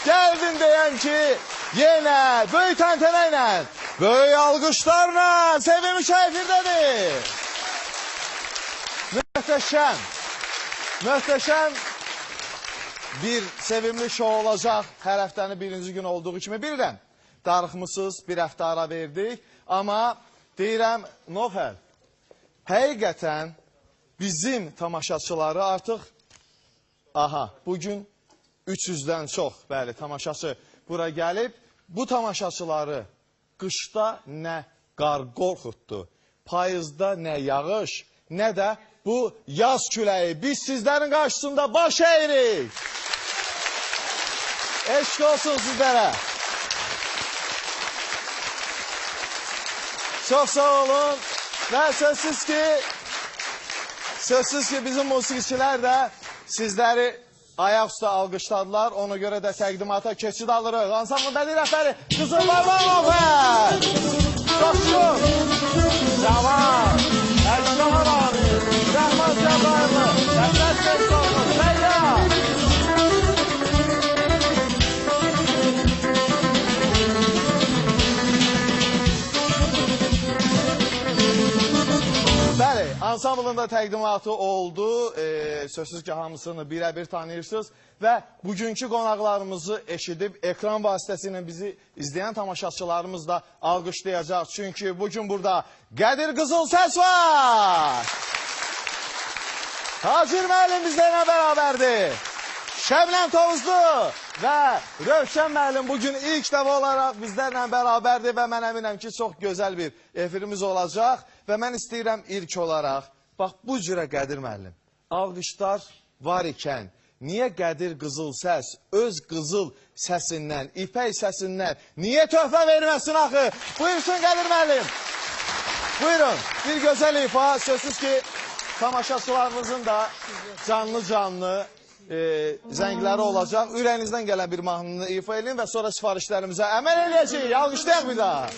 Geldim deyən ki, yenə böyük təntənə ilə, böyük alqışlarla sevimi şəfirdədir. Möhtəşəm bir sevimli şou olacaq. Hər həftənin birinci gün olduğu kimi bilirəm. Darıxmısınız, bir həftə ara verdik. Amma deyirəm, Noxər, həqiqətən bizim tamaşaçıları artıq, bugün 300-dən çox, bəli, tamaşaçı bura gəlib. Bu tamaşaçıları qışda nə qar qorxutdu, payızda nə yağış, nə də bu yaz küləyi. Biz sizlərin qarşısında baş əyirik. Eşq olsun sizlərə. Çox sağ olun və sözsüz ki bizim musiqiçilər də sizləri ayaq üstə alqışladılar. Ona görə də təqdimata keçid alırıq. Ansambl bədii rəhbəri Qızıl Barbaroğlu. Coşqun, Cavan, Əlişan abi, Rəhman Cəbraylı, Rəhmət Beysoğlu, Səyyar. Bəli, ansamblın da təqdimatı oldu. Sözsüz ki, hamısını birə-bir tanıyırsınız. Və bugünkü qonaqlarımızı eşidib, ekran vasitəsilə bizi izləyən tamaşaçılarımız da alqışlayacaq. Çünki bugün burada Qədir Qızılsəs var. Hacir müəllim bizlərlə bərabərdir. Şəbnəm Tovuzlu və Rövşən müəllim bugün ilk dəfə olaraq bizlərlə bərabərdir və mən əminəm ki, çox gözəl bir efirimiz olacaq. Və mən istəyirəm ilk olaraq, bax bu cürə Qədir müəllim, alqışlar var ikən, niyə Qədir Qızılsəs öz qızıl səsindən, ipək səsindən, niyə töhfə verməsin axı? Buyursun Qədir müəllim. Buyurun, bir gözəl ifa, sözsüz ki, tamaşaçılarımızın da canlı zəngləri olacaq. Ürəyinizdən gələn bir mahnını ifa edin və sonra sifarişlərimizə əməl eləyəcəyik. Alqışlayaq bir daha.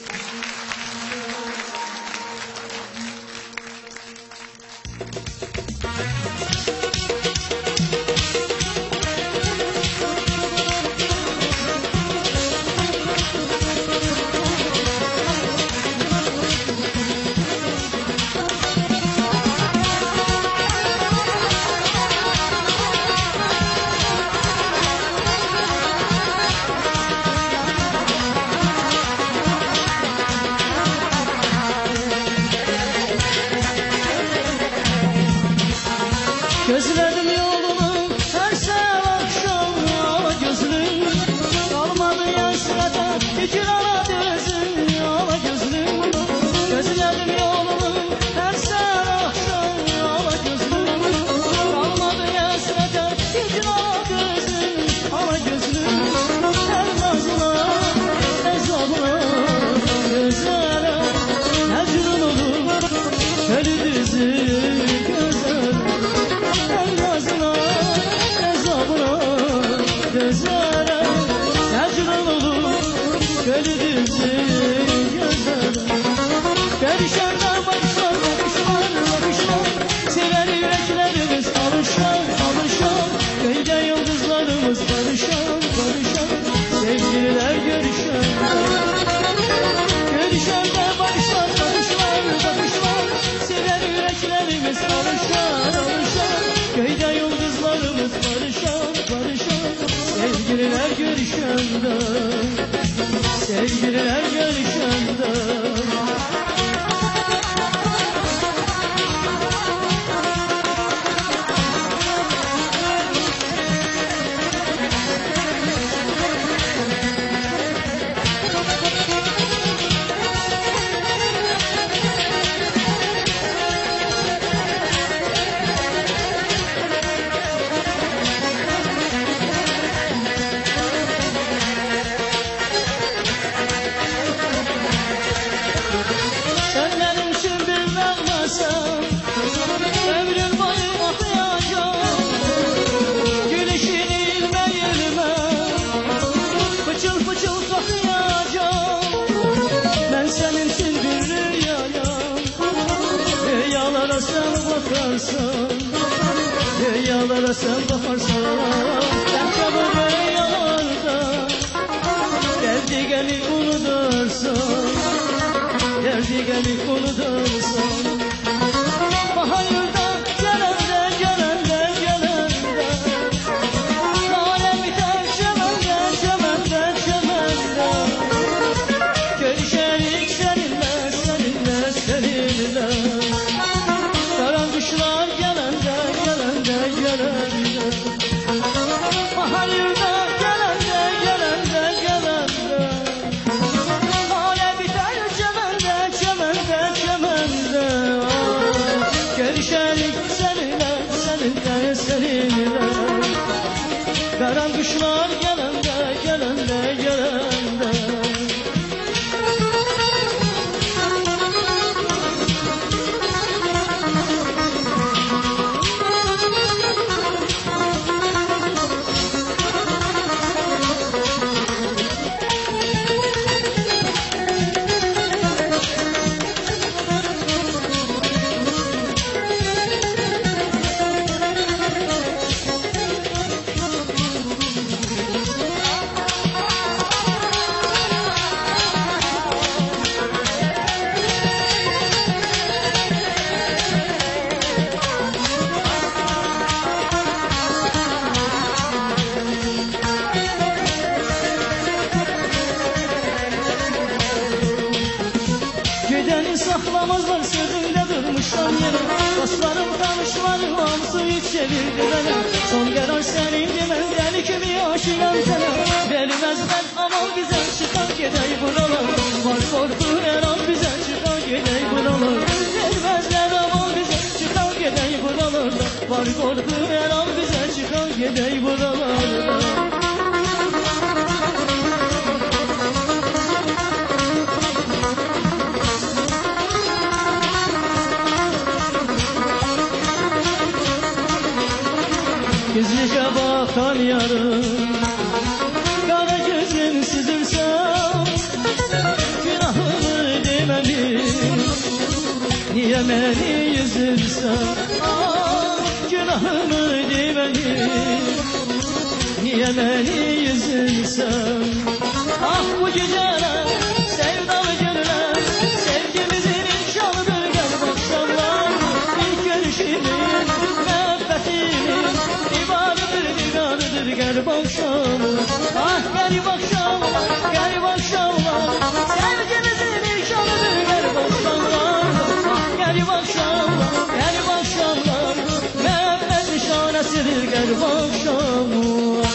Gözledim yolumu her sabah akşam ala gözlüm. Kalmadı yaşlarda fikir ala gözüm ala gözlüm. Gözledim yolumu her sabah akşam ala gözlüm. Kalmadı yaşlarda fikir ala gözüm ala gözlüm. Her nazına ezabına gözlere mecnun olur ölü düzü. Gözlere mecnun olur gönlümüzü gözlere. Perişanlar bakışlar bakışlar sever yüreklerimiz alışan köyde yıldızlarımız barışan sevgililer görüşen. Görüşenler bakışlar sever yüreklerimiz alışan köyde yıldızlarımız barışan sevgililer görüşende, sevgililer görüşende. da sen bakarsan Belki böyle yalarda Derdi gelip unutursan Derdi gelip unutursan Bahar yolda gelende gelende gelende Lale biter çemende çemende çemende Görüşerik seninle seninle seninle Karanmışlar gelende gelende gelende Bahar yolda gelende gelende gelende Lale biter çemende çemende çemende Görüşerik seninle seninle seninle Karanmışlar gelende gelende gelende Gideni saklamazlar sözünde durmuşlar yine Dostlarım tanışlarım hamısı hiç çevirdi beni Son karar senindi ben deli kimi aşığım sana Vermezler aman bize çıkar gidey buralar Var korku her an bize çıkar gidey buralar Vermezler aman bize çıkar gidey buralar Var korku her an bize çıkar gidey buralar Gizlice bakan yarım Kara gözün süzülsem Günahımı demeli Niye beni yüzülsem Günahımı demeli Niye beni yüzülsem Ah bu geceler sevdalı günler Sevgimizin inşanıdır gel bakşamlar İlk görüşümün muhabbetimin Gel bakşamlar, ah gel bakşamlar, gel bakşamlar Sevgimizin nişanıdır gel bakşamlar Ah gel bakşamlar, gel bakşamlar Mehmet nişanesidir gel bakşamlar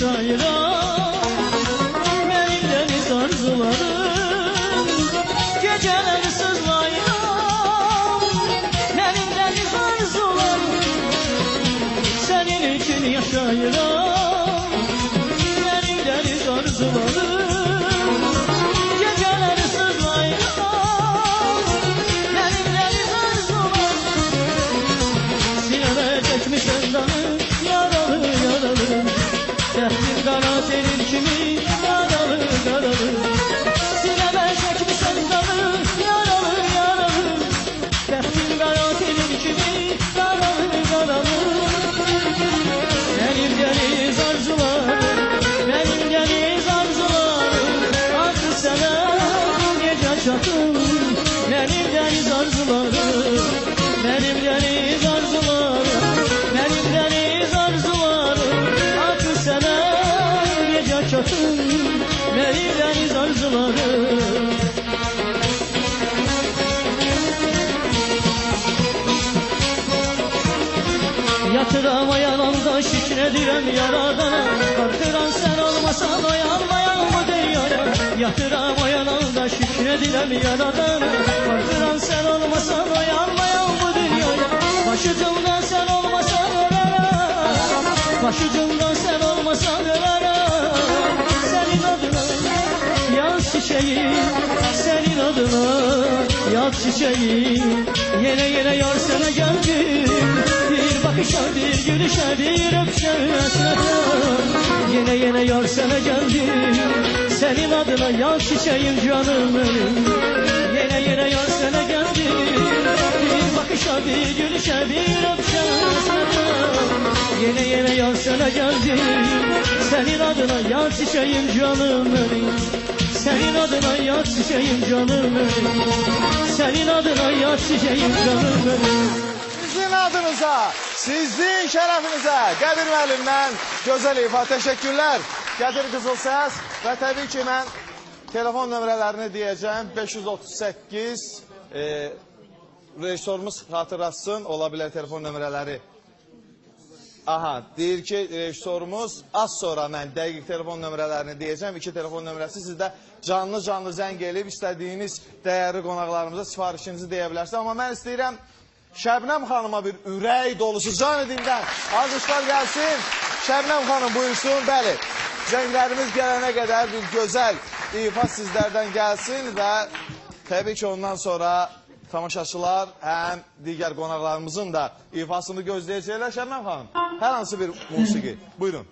yaşayıram Benim deniz arzularım Geceler sızlayıram Benim deniz arzularım Senin için yaşayıram Benim deniz arzularım Geceler sızlayıram Benim deniz arzularım Sineme çekmiş endamı Yaralı yaralı Dertli kara senin kimi yaralı yaralı Sineme çekmiş endamı yaralı yaralı Dertli kara senin kimi yaralı yaralı Benim deniz arzularım Benim deniz arzularım Artık sana gece çatım Benim deniz arzularım Benim deniz arzularım Benim deniz arzularım Artık sana gece çatım Benim deniz arzularım Yatıram o yanımda şükredirem yaradana. Korkuram sen olmasan oyanmayan bu dünyaya. Yatıram o yanımda şükredirem yaradana. Korkuram sen olmasan oyanmayan bu dünyaya. Başucumda sen olmasan ölürüm. Başucumda sen olmasan ölürüm. Senin adına yaz çiçeği, senin adına yaz çiçeği. Yine yine yar sana geldim. Bir bakışa, bir gülüşe, bir öpüşe hasretim. Yine yine yar sana geldim. Senin adına yaz çiçeğim canım benim. Yine yine yar sana geldim. Bir bakışa, bir gülüşe, bir öpüşe hasretim. Yine yine yar sana geldim. Senin adına yaz çiçeğim canım benim. Senin adına yaz çiçeğim canım benim. Senin adına yaz çiçeğim canım benim. Sizin adınıza, sizin şərəfinizə Qədir müəllimdən gözəl ifa, təşəkkürlər. Qədir Qızıl Səs və təbii ki, mən telefon nömrələrini deyəcəm. 538 rejissorumuz xatırlatsın, ola bilər telefon nömrələri. Aha, deyir ki, rejissorumuz az sonra mən dəqiq telefon nömrələrini deyəcəm. 2 telefon nömrəsi sizdə canlı zəng elib istədiyiniz dəyərli qonaqlarımıza sifarişinizi deyə bilərsiniz. Amma mən istəyirəm Şəbnəm xanıma bir ürək dolusu can edindən alqışlar gəlsin. Şəbnəm xanım buyursun. Bəli, zənglərimiz gələnə qədər bir gözəl ifa sizlərdən gəlsin və təbii ki, ondan sonra tamaşaçılar həm digər qonaqlarımızın da ifasını gözləyəcəklər. Şəbnəm xanım, hər hansı bir musiqi. Buyurun.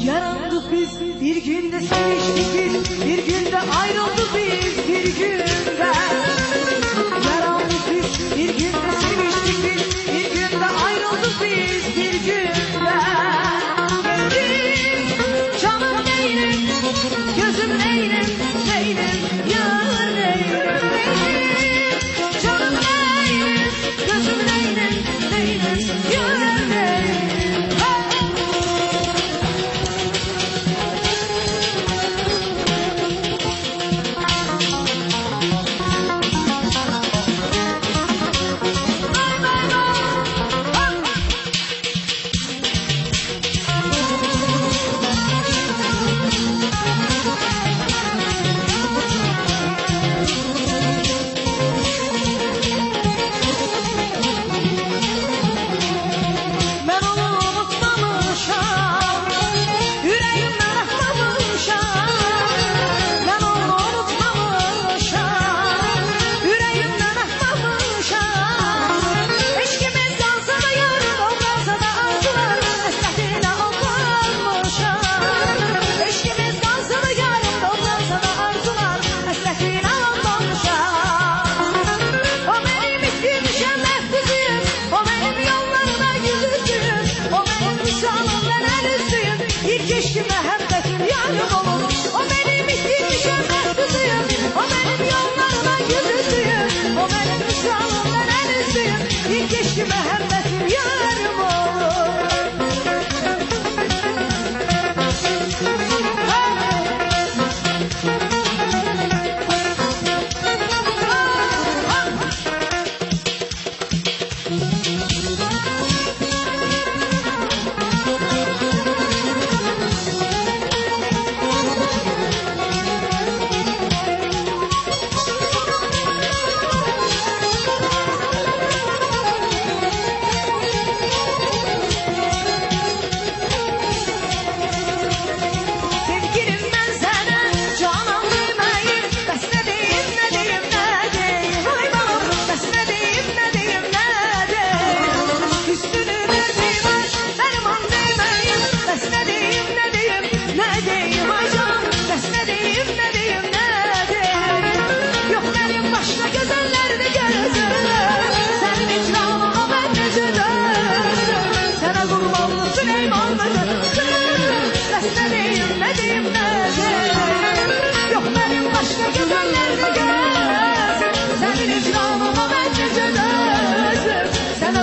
Yarandık biz bir günde seviştik biz, bir günde ayrıldık biz bir günde. Yarandık biz bir günde seviştik biz, bir günde ayrıldık biz bir günde. Benim canım neylim, gözüm neylim, neylim, yar neylim. Benim canım neylim, gözüm neylim, neylim, yar neylim.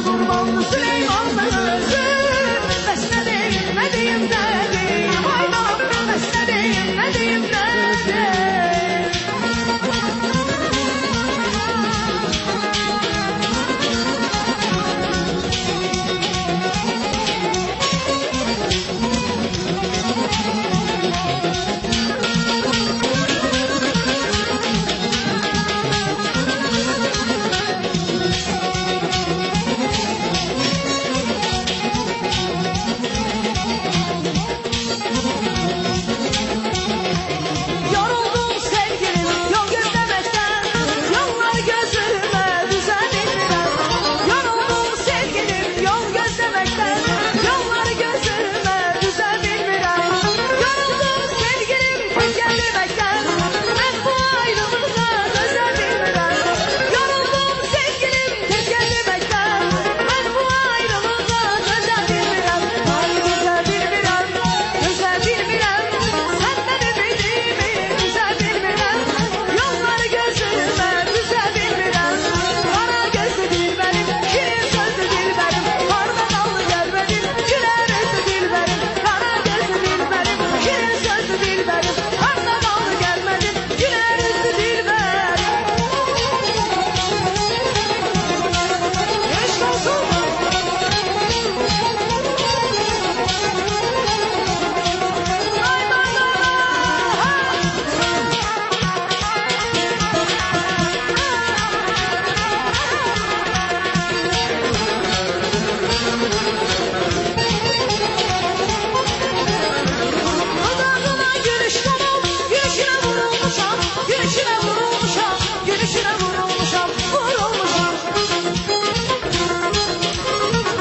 kurbanlı Süleyman ben özüm. Bəs nə deyim, nə deyim, nə deyim, hayda. Bəs nə deyim, nə deyim, nə deyim. Yoruldum sevgilim yol gözlemekten, yollar gözüme düze bilmirəm. Yoruldum sevgilim yol gözlemekten, yollar gözüme düze bilmirəm. Yoruldum sevgilim tek gelmekten, ben bu ayrılığa döze bilmirəm. Yoruldum sevgilim tek gelmekten, ben bu ayrılığa döze bilmirəm. Ay döze bilmirəm, döze bilmirəm. Senden ümidimi düze bilmirəm. Yollar gözüme düze bilmirəm. Kara gözlü dilberim, şirin sözlü dilberim. Harda kaldı gelmedim, güler yüzlü dilberim. Kara gözlü dilberim, şirin sözlü dilberim. Harda kaldı gelmedim, güler yüzlü dilberim. Eşk olsun. Ay Dudağına gülüşlerim, gülüşüne vurulmuşam, gülüşüne vurulmuşam, gülüşüne vurulmuşam, vurulmuşam.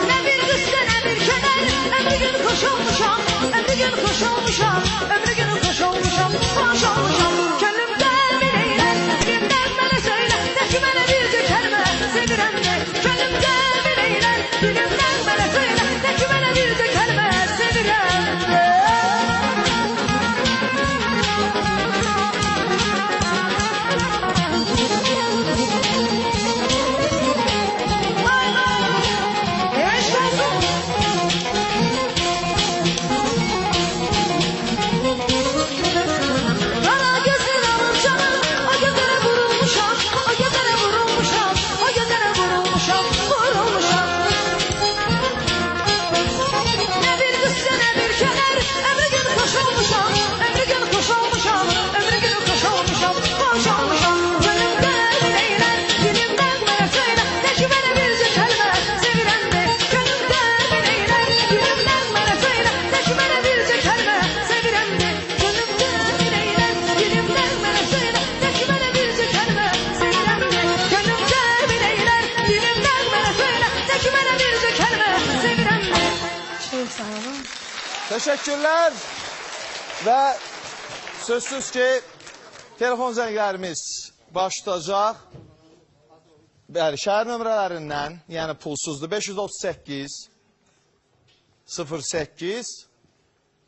Ne bir kıska ne bir keder, ömrü gün kuş olmuşam, ömrü gün kuş olmuşam, ömrü gün kuş olmuşam, kuş olmuşam. Gönlümden bileyler, dilimden bana söyle, de ki bana bir kelime sevirem de. Gönlümden bileyler, dilimden bana söyle, de ki bana bir kelime sevirem de. Eşk olsun. Kara gözün alır canım, o gözlere vurulmuşam, o gözlere vurulmuşam, o gözlere vurulmuşam, vurulmuşam. Ne bir kıska ne bir keder, ömrü gün kuş olmuşam, ömrü gün kuş olmuşam, ömrü gün kuş olmuşam, kuş olmuşam. Gönlümden bileyler, dilimden bana söyle, de ki bana bir kelime sevirem de. Gönlümden bileyler, dilimden bana söyle, de ki bana bir kelime sevirem de. Gönlümden bileyler, dilimden bana söyle, de ki bana bir kelime sevirem de. Gönlümden bileyler, dilimden bana söyle, de ki bana bir kelime sevirem de. Çok sağ olun. Teşekkürler. Ve sözsüz ki telefon zənglərimiz başlayacaq. Bəli, şəhər nömrələrindən, yəni pulsuzdur. 538 08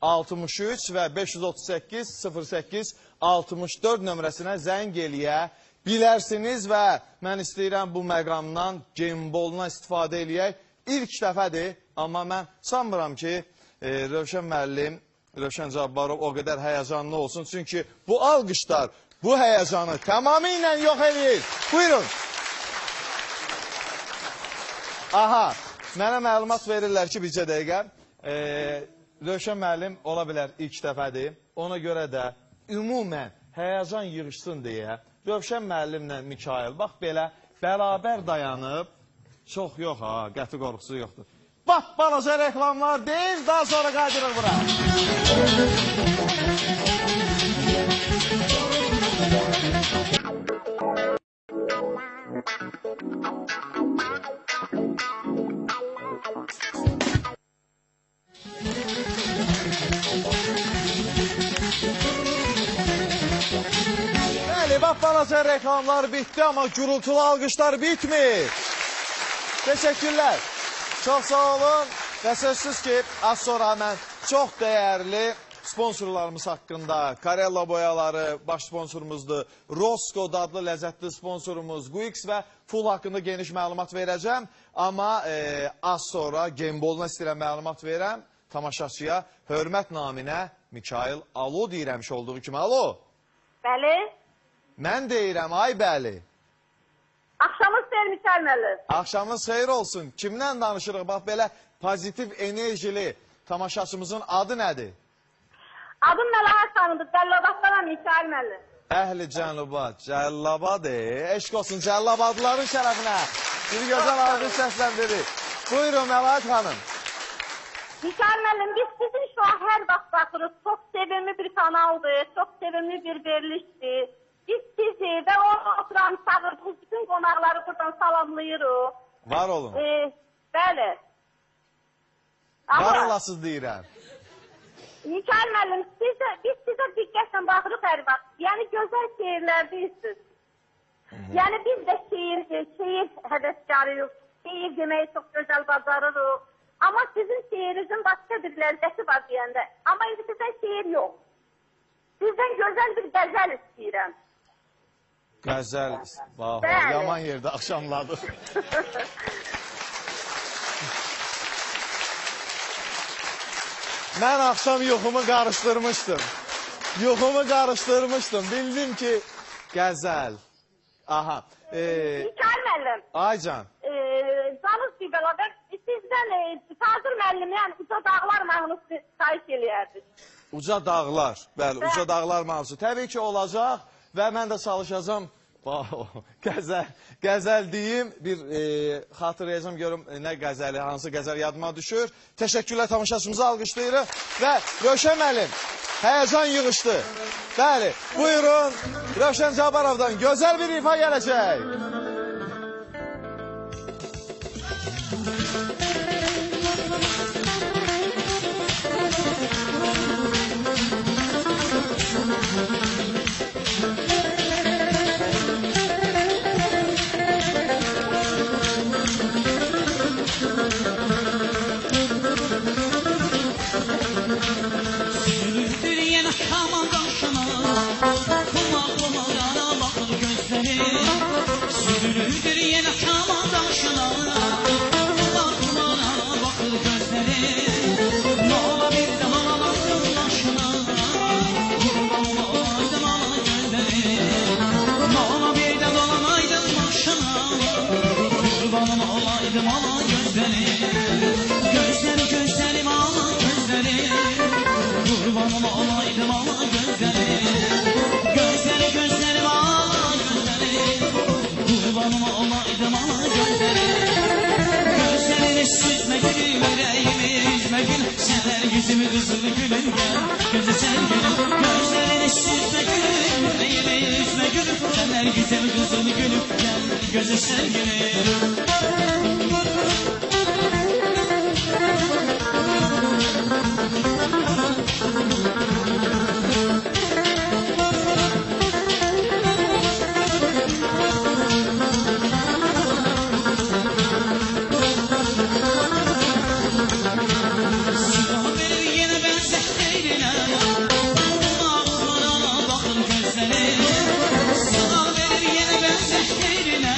63 və 538 08 64 nömrəsinə zəng eləyə bilərsiniz və mən istəyirəm bu məqamdan gemboluna istifadə eləyək. İlk dəfədir, amma mən sanmıram ki, Rövşən müəllim, Rövşən Cabbarov o qədər həyəcanlı olsun. Çünki bu alqışlar bu həyəcanı tamamilə yox eləyir. Buyurun. Aha, mənə məlumat verirlər ki, bircə dəqiqə. Rövşən müəllim ola bilər ilk dəfədir. Ona görə də ümumən həyəcan yığışsın deyə Rövşən müəllimlə Mikail bax belə bərabər dayanıb, çox yox ha, qəti qorxusu yoxdur. Bax, balaca reklamlar deyil, daha sonra qaydırıq bura. Bəli, bax, balaca reklamlar bitdi, amma gürültülü alqışlar bitmir. Teşekkürler. Çok sağ olun. Və sözsüz ki, az sonra mən çox dəyərli, sponsorlarımız haqqında. Karella boyaları baş sponsorumuzdur. Rosco adlı ləzzətli sponsorumuz. Guix və Full haqqında geniş məlumat verəcəm. Amma az sonra Gemboluna istəyirəm məlumat verəm. Tamaşaçıya hörmət naminə Mikail alo deyirəmiş olduğu kimi. Alo. Bəli. Mən deyirəm, ay bəli. Axşamınız xeyir Mikail müəllim. Axşamınız xeyir olsun. Kimdən danışırıq? Bax, belə pozitiv enerjili tamaşaçımızın adı nədir? Adım Məlahət xanımdır. Cəllabaddan Mikail müəllim. Əhli Cənubad, Cəllabadır. Eşq olsun Cəllabadların şərəfinə. Bir gözəl alqış səsləndirir. Buyurun Məlahət xanım. Mikail müəllim, biz sizin şu an hər vaxt baxırıq. Çox sevimli bir kanaldır. Çox sevimli bir verilişdir. Biz sizi və orada oturan çağırdığınız bütün qonaqları buradan salamlayırıq. Var olun. Bəli. Var olasız deyirəm. Mikail müəllim, biz sizə diqqətlə baxırıq hər vaxt. Yəni gözəl şeirlər deyirsiniz. Yəni biz də şeir həvəskarıyıq. Şeir deməyi çox gözəl bacarırıq. Amma sizin şeirinizin başqa bir ləzzəti var deyəndə. Amma indi sizdən şeir yox. Sizdən gözəl bir qəzəl istəyirəm. Qəzəl, bax, Bəli. yaman yerdə axşamladır. Mən axşam yuxumu qarışdırmışdım. Bildim ki, qəzəl. Aha. Mikail müəllim. Aycan. Canınız bir bəlabər, sizdən Tazır müəllim, yəni Uca Dağlar mahnısı xahiş eləyərdik. Uca dağlar, bəli, uca dağlar mahnısı. Təbii ki, olacaq və mən də çalışacağım. Qəzəl deyim, bir xatırlayacağım, görüm nə qəzəli, hansı qəzəl yadıma düşür. Təşəkkürlər, tamaşaçımızı alqışlayırıq və Rövşən müəllim, həyəcan yığışdı. Bəli, buyurun, Rövşən Cabbarovdan gözəl bir ifa gələcək. Sürüldür yenə şaman daşına, Kuma yana baxır gözləri. Sürüldür yenə şaman daşına, Kuma yana baxır gözləri. Nola bir də halaların başına, Qurban olaydım ana gözləri. Nola bir də dolanaydım başına, Qurban olaydım ana gözləri. Gözlərim ana gözləri. Kurbanım olaydım ama gözleri. Gözlerim ama gözleri. Kurbanım olaydım ama gözleri. Gözlerini süzme gülüm, yüreğimi üzme gül. Sever yüzümü kızılı gülüm gel, gözü sen gülüm. Gözlerini süzme gülüm, yüreğimi üzme gül. Sever yüzümü kızılı gülüm gel, gözü sen gülüm. Bakın gözleri, sınav verir yine benzer şehrine.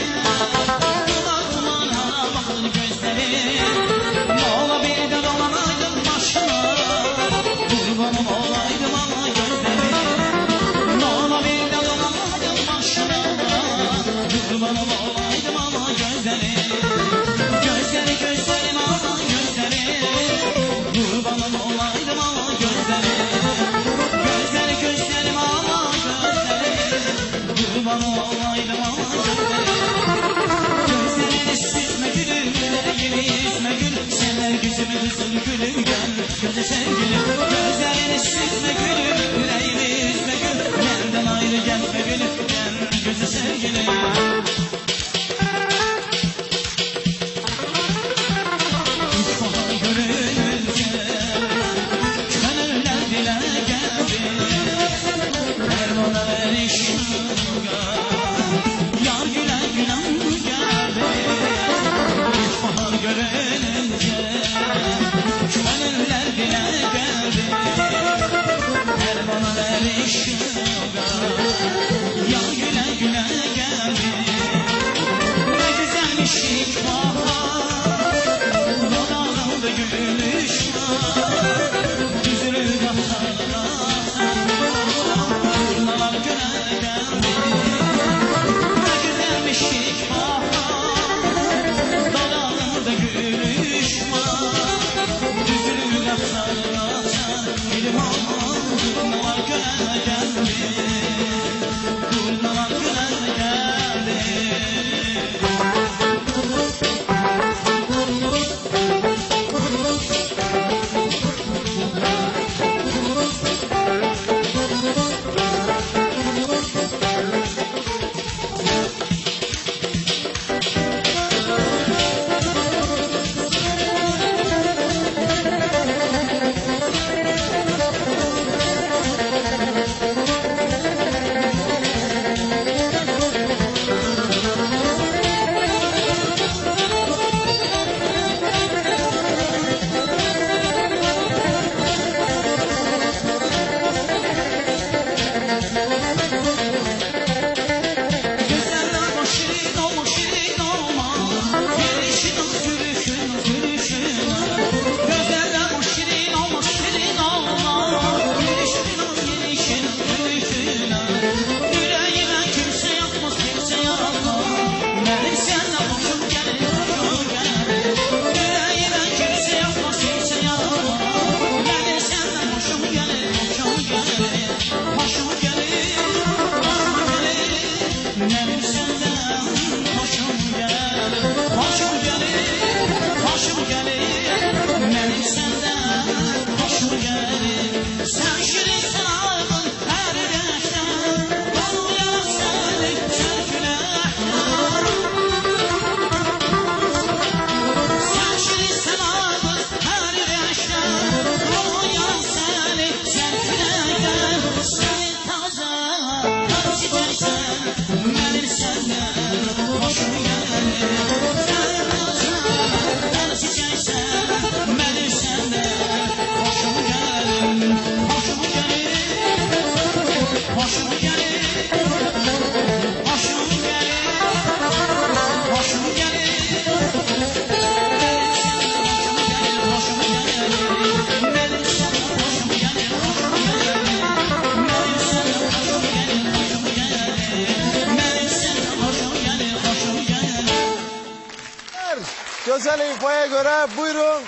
Gözəl ifaya görə buyurun.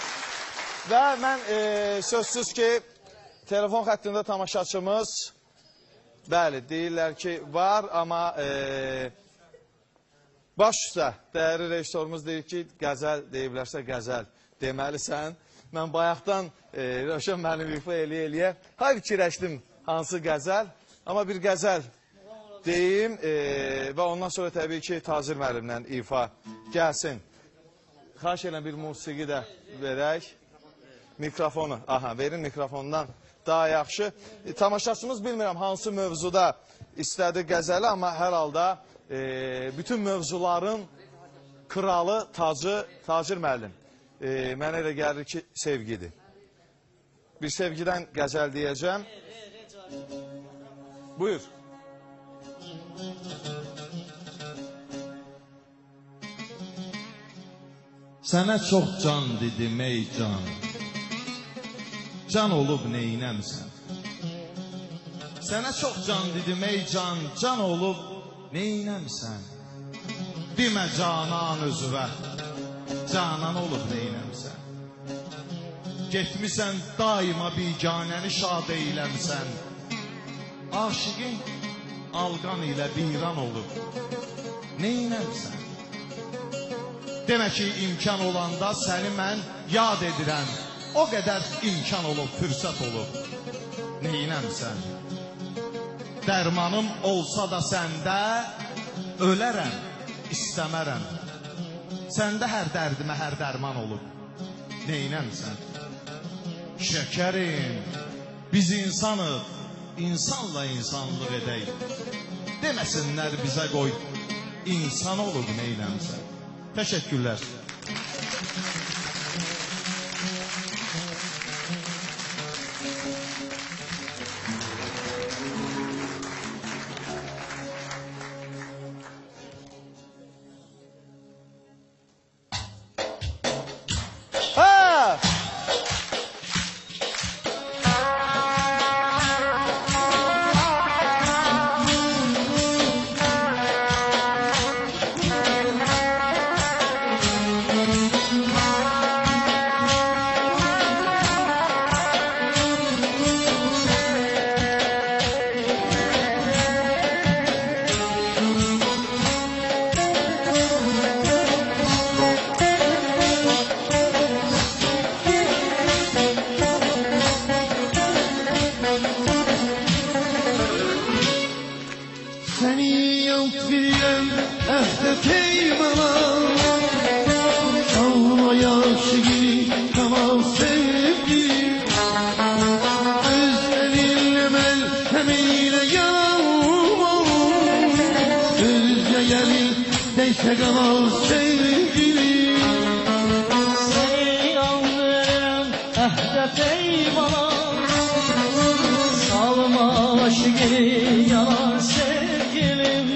Və mən sözsüz ki, telefon xəttində tamaşaçımız, bəli, deyirlər ki, var, amma baş üstə dəyərli rejissorumuz deyir ki, qəzəl deyiblərsə qəzəl deməlisən. Mən bayaqdan Rövşən müəllim ifa eləyə hay fikirləşdim hansı qəzəl, amma bir qəzəl deyim və ondan sonra təbii ki, Tacir müəllimdən ifa gəlsin. Xahiş edən bir musiqi də verək. Mikrofonu, aha, verin mikrofondan daha yaxşı. Tamaşaçımız bilmirəm hansı mövzuda istədi qəzəli, amma hər halda bütün mövzuların kralı, tacı Tacir müəllim. Mənə elə gəlir ki, sevgidir. Bir sevgidən qəzəl deyəcəm. Buyur. Sənə çox can dedim ey can, can olub neynəmsən? Sənə çox can dedim ey can, can olub neynəmsən? Demə canan özüvə, canan olub neynəmsən? Getmisən daima biganəni şad eyləmsən. Aşıqın alqan ilə biran olub neynəmsən? Demə ki, imkan olanda səni mən yad edirəm. O qədər imkan olub, fürsət olub. Neynəmsən? Dərmanım olsa da səndə ölərəm, istəmərəm. Səndə hər dərdimə hər dərman olub. Neynəmsən? Şəkərim, biz insanıq, insanla insanlıq edək. Deməsinlər bizə qoy, insan olub neynəmsən? Təşəkkürlər. Ha! Seni yaptıran ehdeteyim Çalma yaşını tamam sevdim Özleninle melhemiyle yanmam Özce gelin değse kalan sevgilim Seni yandırırım ehdete bana Salma aşkını yalan sevgilim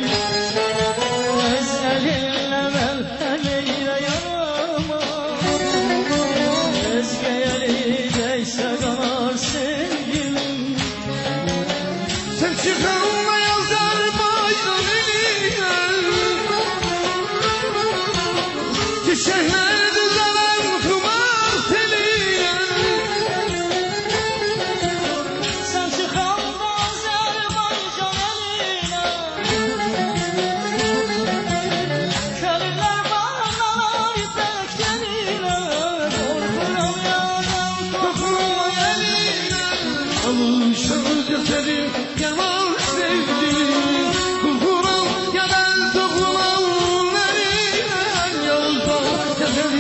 Öz elinle melhemiyle yanama Özge yeri değse kanar sevgilim Sen çıkanla yazar başlarını Çiçekler düzelen kumar teline Sen çıkan da Azerbaycan eline Köylüler bağlar ipek teline Korkuram yaram Dokunma eline Alışır cesedi yaman sevgilim Kurkuram ya ben dokunmam eline Yolda cesedi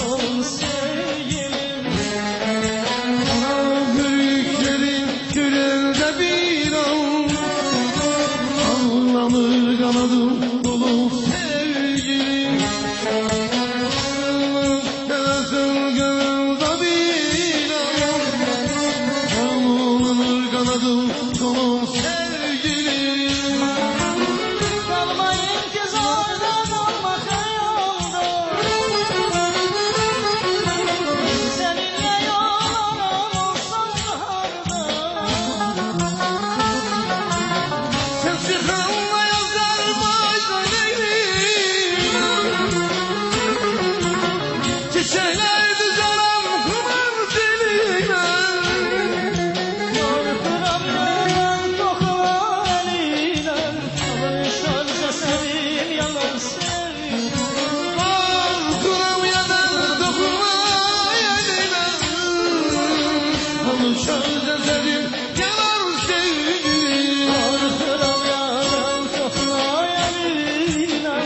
olsun sevgilim. Büyüklerin gülünde bir an anlamır kanadım dolu sevgilim. Kanadım gönülde bir an anlamır kanadım dolu sevgilim. Kalma intizarda, kalma hayalda. Seninle yollarım sonbaharda. Sen sıkılma yazarma Leylim. Çiçekler düzenem kumar diline. Yorduram yalan kokla eline. Alışarsa sevim yalan sevim. Korkuram yadan dokunma eline. Alışarca sevim yalan sevgilim. Yorduram yalan kokla eline.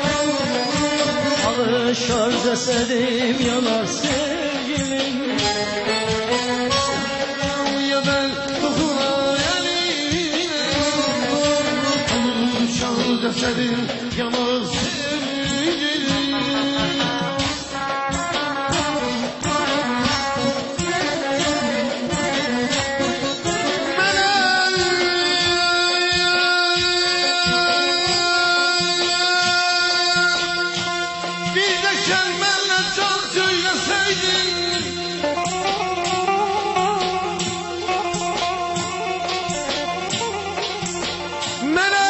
Alışarsa sevim yalan sevgilim. Yadan dokunma eline. Alışarca sevim yalan sevgilim. Bir de kelmenle can söyleseydin. Mene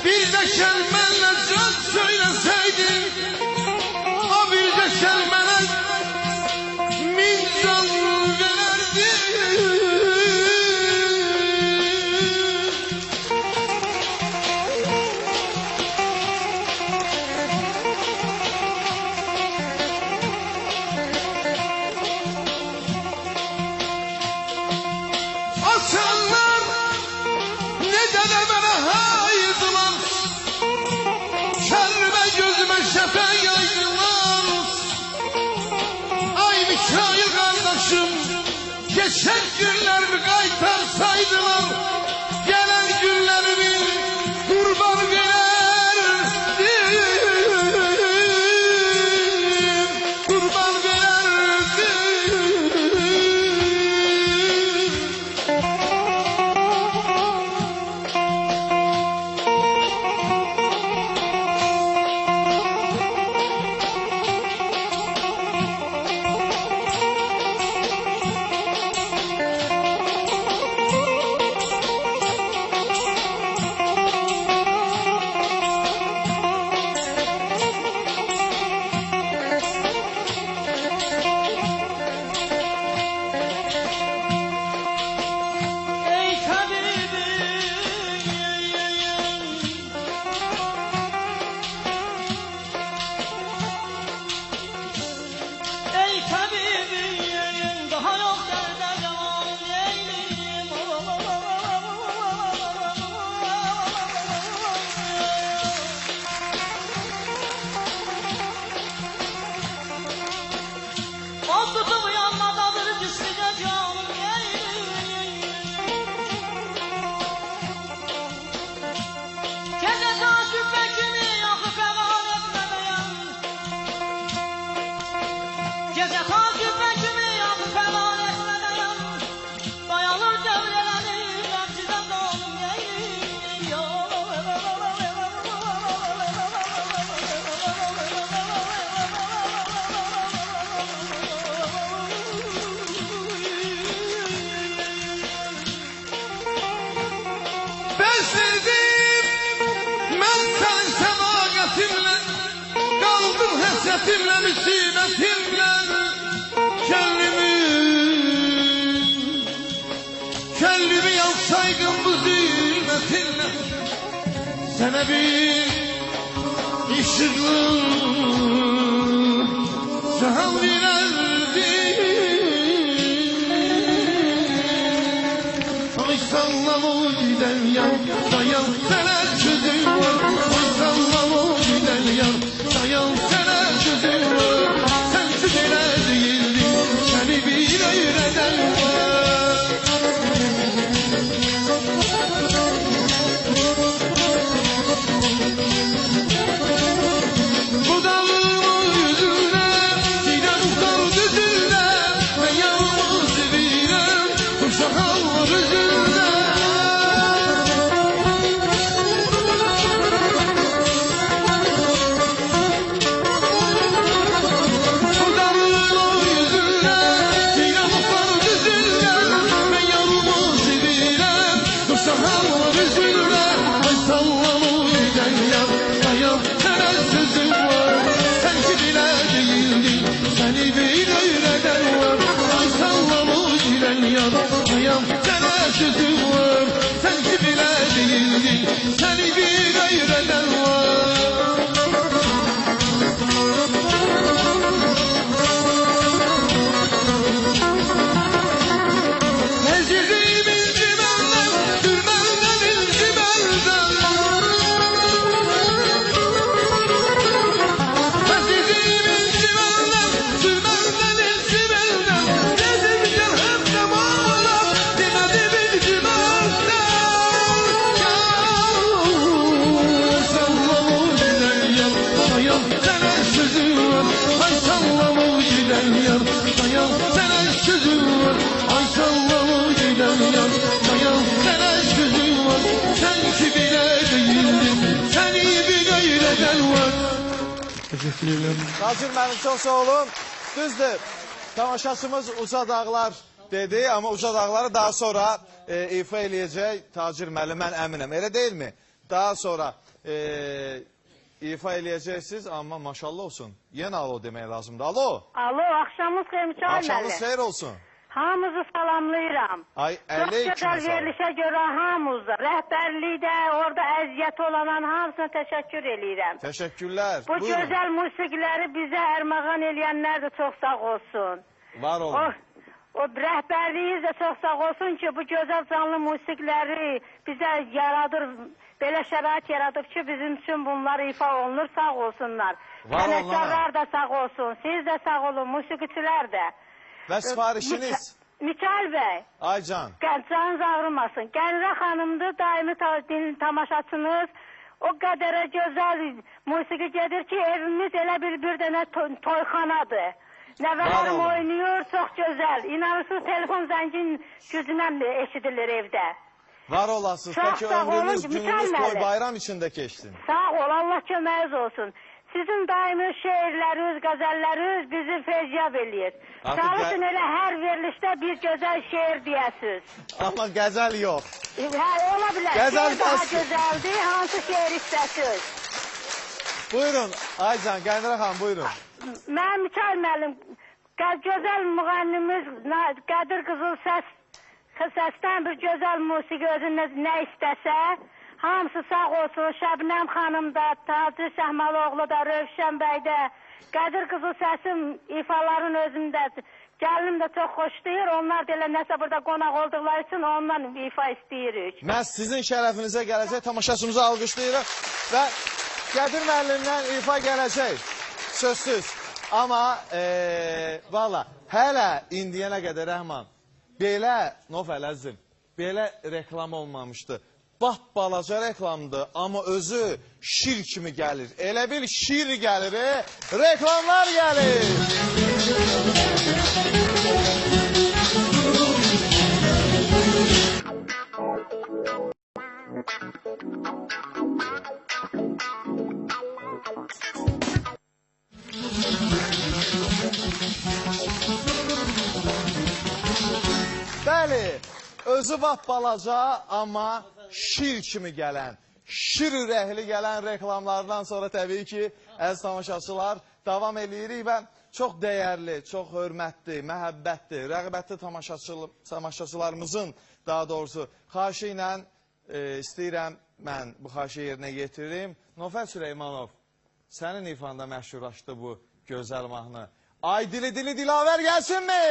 bir de kelmenle can söyleseydin. O bir de kelmene min can vererdin. Açanlar neden bana haydılar. Kendime gözüme şefe yaydılar. Ay Mikail kardeşim, geçen günlerimi kaytarsaydılar. Gelen günlerimi kurban verirdim. Kurban verirdim. Ey tabibim, ey tabibim, daha yok derde devam eyleyim. O tutup yanmadadır cismine canım eyleyim. Gece taşıp bekimi yakıp eman etmemeyen. Gece taşıp bekimi yakıp eman etmemeyen. Dayanır devrelenir Ramziden doğum eyleyim. Ben sevdim, ben senin semagatimle. Kaldım hasretimle, musibetimle. Kendimi yansaydım bu zulmetinle. Sana bir ışıklı cihan verirdim. Ay sallama giden yan, dayan sana çözüm var. Ay sallama giden yan, dayan sana çözüm var. istəyirəm. Tacir müəllim çox sağ olun. Düzdür, tamaşaçımız Uca Dağlar dedi, amma Uca Dağları daha sonra ifa eləyəcək Tacir müəllim, mən əminəm. Elə deyilmi? Daha sonra ifa eləyəcəksiniz, amma maşallah olsun. Yenə alo demək lazımdır. Alo. Alo, axşamınız xeyir Mikail müəllim. Axşamınız xeyir olsun. Hamınızı salamlayıram. Ay, Çox əleykum gözəl salam. verilişə görə hamınızı, rəhbərlikdə, orada əziyyət olanın hamısına təşəkkür eləyirəm. Təşəkkürlər. Bu Buyurun. gözəl musiqiləri bizə ərmağan eləyənlər də çox sağ olsun. Var olun. O rəhbərliyiz də çox sağ olsun ki, bu gözəl canlı musiqiləri bizə yaradır, belə şərait yaradıb ki, bizim üçün bunlar ifa olunur, sağ olsunlar. Var olun, Sənətkarlar da sağ olsun, siz də sağ olun, musiqiçilər də. Və sifarişiniz? Mikail bəy, Aycan. canınız ağrımasın. Gəlirə xanımdır, daimi tamaşaçınız. O qədərə gözəl musiqi gedir ki, evimiz elə bir dənə toyxanadır. Nəvələrim olun. oynayır, çox gözəl. İnanırsınız, telefon zəngin gücündən eşidilir evdə. Var olasınız. Çox Peki sağ olun, ömrünüz, gününüz mükəmməl. toy bayram içində keçsin. Sağ ol, Allah köməyiniz olsun. Sizin daimi şeirləriniz, qəzəlləriniz bizi feryab eləyir. Artıq Çalışın elə hər verilişdə bir gözəl şeir deyəsiniz. Amma qəzəl yox. Hə, ola bilər. Qəzəl Şeir daha bəs- gözəldir. Hansı şeir istəsiniz? Buyurun Aycan, Qəndirə xanım buyurun. Mən Mikail müəllim, gözəl müğənnimiz Qədir Qızıl səsdən bir gözəl musiqi özünüz nə istəsə, hamısı sağ olsun. Şəbnəm xanım da, Tacir Şəhməloğlu da, Rövşən bəy də, Qədir Qızıl səsim ifaların özündə. Gəlinim də çox xoşlayır. Onlar da elə nəsə burada qonaq olduqları üçün ondan ifa istəyirik. Məhz sizin şərəfinizə gələcək, tamaşaçımızı alqışlayırıq və Qədir müəllimdən ifa gələcək, sözsüz. Amma valla hələ indiyənə qədər Rəhman, belə, Nof Ələzim, belə reklam olmamışdı. Bap balaca reklamdır, amma özü şir kimi gəlir. Elə bir şir gəlir, reklamlar gəlir. Bəli, özü bap balaca, amma şir kimi gələn, şir ürəkli gələn reklamlardan sonra təbii ki, əziz tamaşaçılar, davam edirik və çox dəyərli, çox hörmətli, məhəbbətli, rəğbətli tamaşaçılarımızın daha doğrusu xahişi ilə istəyirəm mən bu xahişi yerinə yetirim. Nofər Süleymanov, sənin ifanda məşhurlaşdı bu gözəl mahnı. Ay dili dili dilavər gəlsinmi?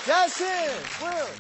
Gəlsin, buyur.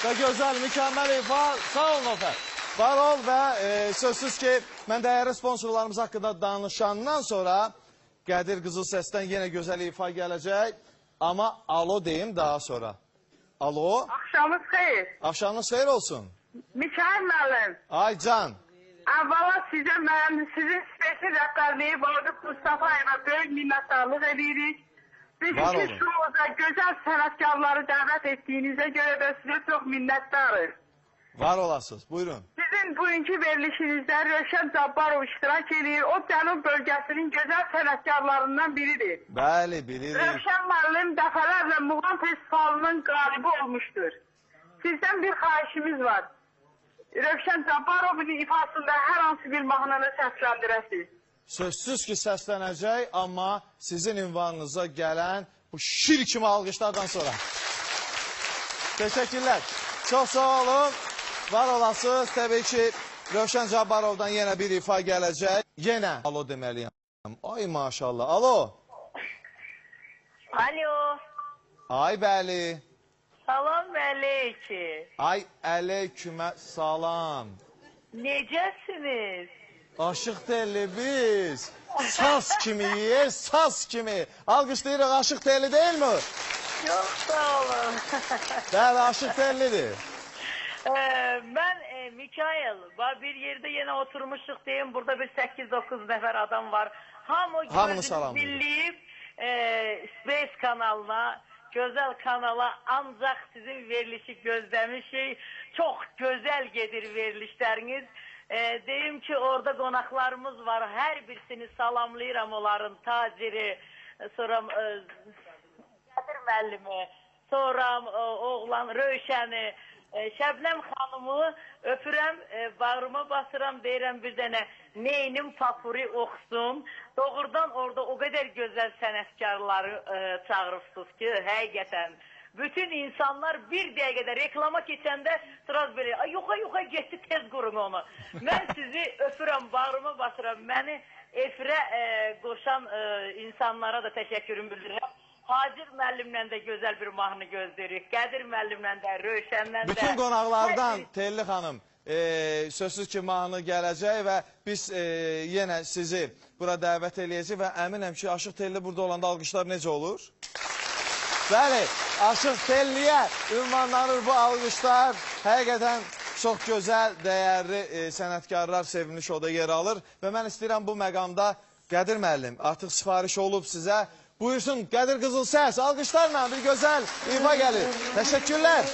ve güzel, mükemmel ifa. Sağ olun Ofer. Var ol ve sözsüz ki ben değerli sponsorlarımız hakkında danışandan sonra Qədir Qızıl Səsdən yine güzel ifa gelecek. Ama alo deyim daha sonra. Alo. Akşamınız xeyir. Akşamınız xeyir olsun. Mikail müəllim. Ay can. Əvvəla sizə sizin spesial rəhbərliyi Vaqif Mustafayevə böyük minnətdarlıq edirik. Biz Var ki olun. şuurda gözəl sənətkarları dəvət etdiyinizə görə də sizə çox minnətdarıq. Var olasınız. Buyurun. Sizin bugünkü verilişinizdə Rövşən Cabbarov iştirak edir. O Cənub bölgəsinin gözəl sənətkarlarından biridir. Bəli, bilirik. Rövşən müəllim dəfələrlə Muğam Festivalının qalibi olmuşdur. Sizdən bir xahişimiz var. Rövşən Cabbarovun ifasında hər hansı bir mahnını səsləndirəsiniz. Sözsüz ki səslənəcək, amma sizin ünvanınıza gələn bu şir kimi alqışlardan sonra. Teşekkürler. Çok sağ olun. Var olasınız. Tabii ki Rövşən Cabbarovdan yine bir ifa gelecek. Yine alo demeliyim. Ay maşallah. Alo. Alo. Ay bəli. Salam aleyküm. Ay aleykümə salam. Necəsiniz? Aşıq telli biz. Saz kimiyiz, saz kimi. Alqışlayırıq, aşıq telli değil mi? Çok sağ olun. Bəli, aşıq tellidir. Ben Mikail, bir yerde yine oturmuştuk diyeyim. Burada bir 8-9 nefer adam var. Hamını Gözünü salamlayın. birleyip Space kanalına, güzel kanala ancak sizin verilişi gözlemişik. Çok güzel gelir verilişleriniz. Deyim ki orada qonaqlarımız var. Her birisini salamlayıram onların taciri, sonra Qədir müəllimi, sonra oğlan Rövşəni, Şəbnəm xanımı öpürəm, bağrıma basıram, deyirəm bir dənə neynim papuri oxusun. Doğrudan orada o qədər gözəl sənətkarları çağırırsınız ki, həqiqətən. Bütün insanlar bir dəqiqədə reklama keçəndə sıraz belə, ay yoxa getdi tez qurun onu. Mən sizi öpürəm, bağrıma basıram. Məni efirə qoşan insanlara da təşəkkürüm bildirirəm. Hacir müəllimlə də gözəl bir mahnı gözləyirik. Qədir müəllimlə də, Rövşəndən də. Bütün qonaqlardan Telli xanım sözsüz ki mahnı gələcək və biz yenə sizi bura dəvət eləyəcək və əminəm ki Aşıq Telli burada olanda alqışlar necə olur? Bəli, Aşıq Telliyə ünvanlanır bu alqışlar. Həqiqətən çox gözəl, dəyərli sənətkarlar sevinmiş oda yer alır və mən istəyirəm bu məqamda Qədir müəllim artıq sifariş olub sizə. Buyursun Qədir Qızıl Səs, alqışlarla bir gözəl ifa gəlir. Təşəkkürlər.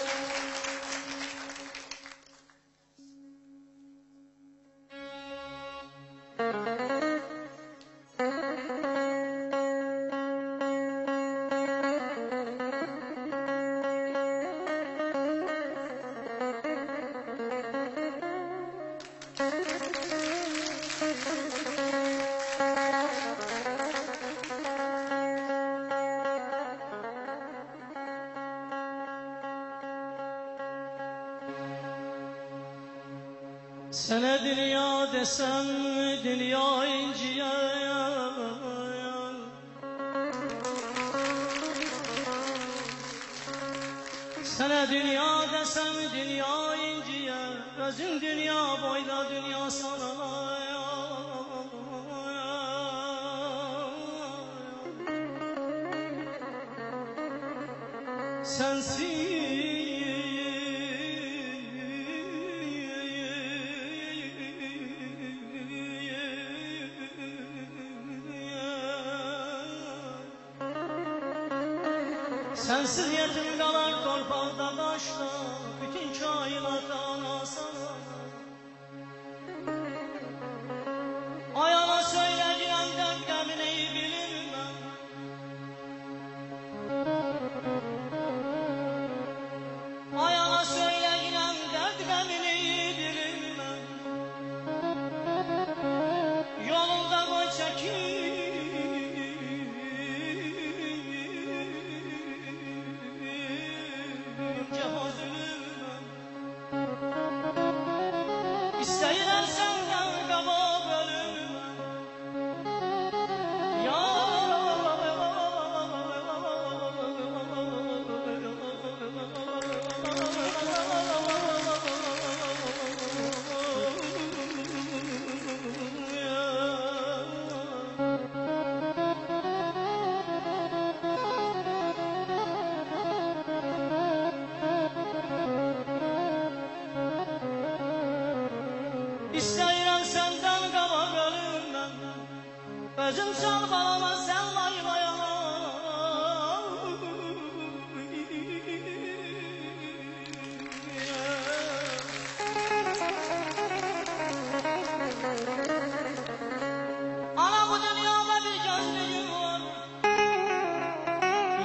Sənə dünya desəm, dünya inciyə. Sənə dünya desəm, dünya inciyə. Özün dünya boyda, dünya sana. Sensiz yetim qalar torpaqda daşda, bütün kainat ana sana. Ayana söyləyirəm dərd qəmini bilirəm. Ayana söyləyirəm dərd qəmini bilirəm. Yolunda qoy çəkir. İstəyirəm səndən qabaq ölüməm. Sözüm çalbalama sen vay vay ana bu dünyada bir gözlüğüm var.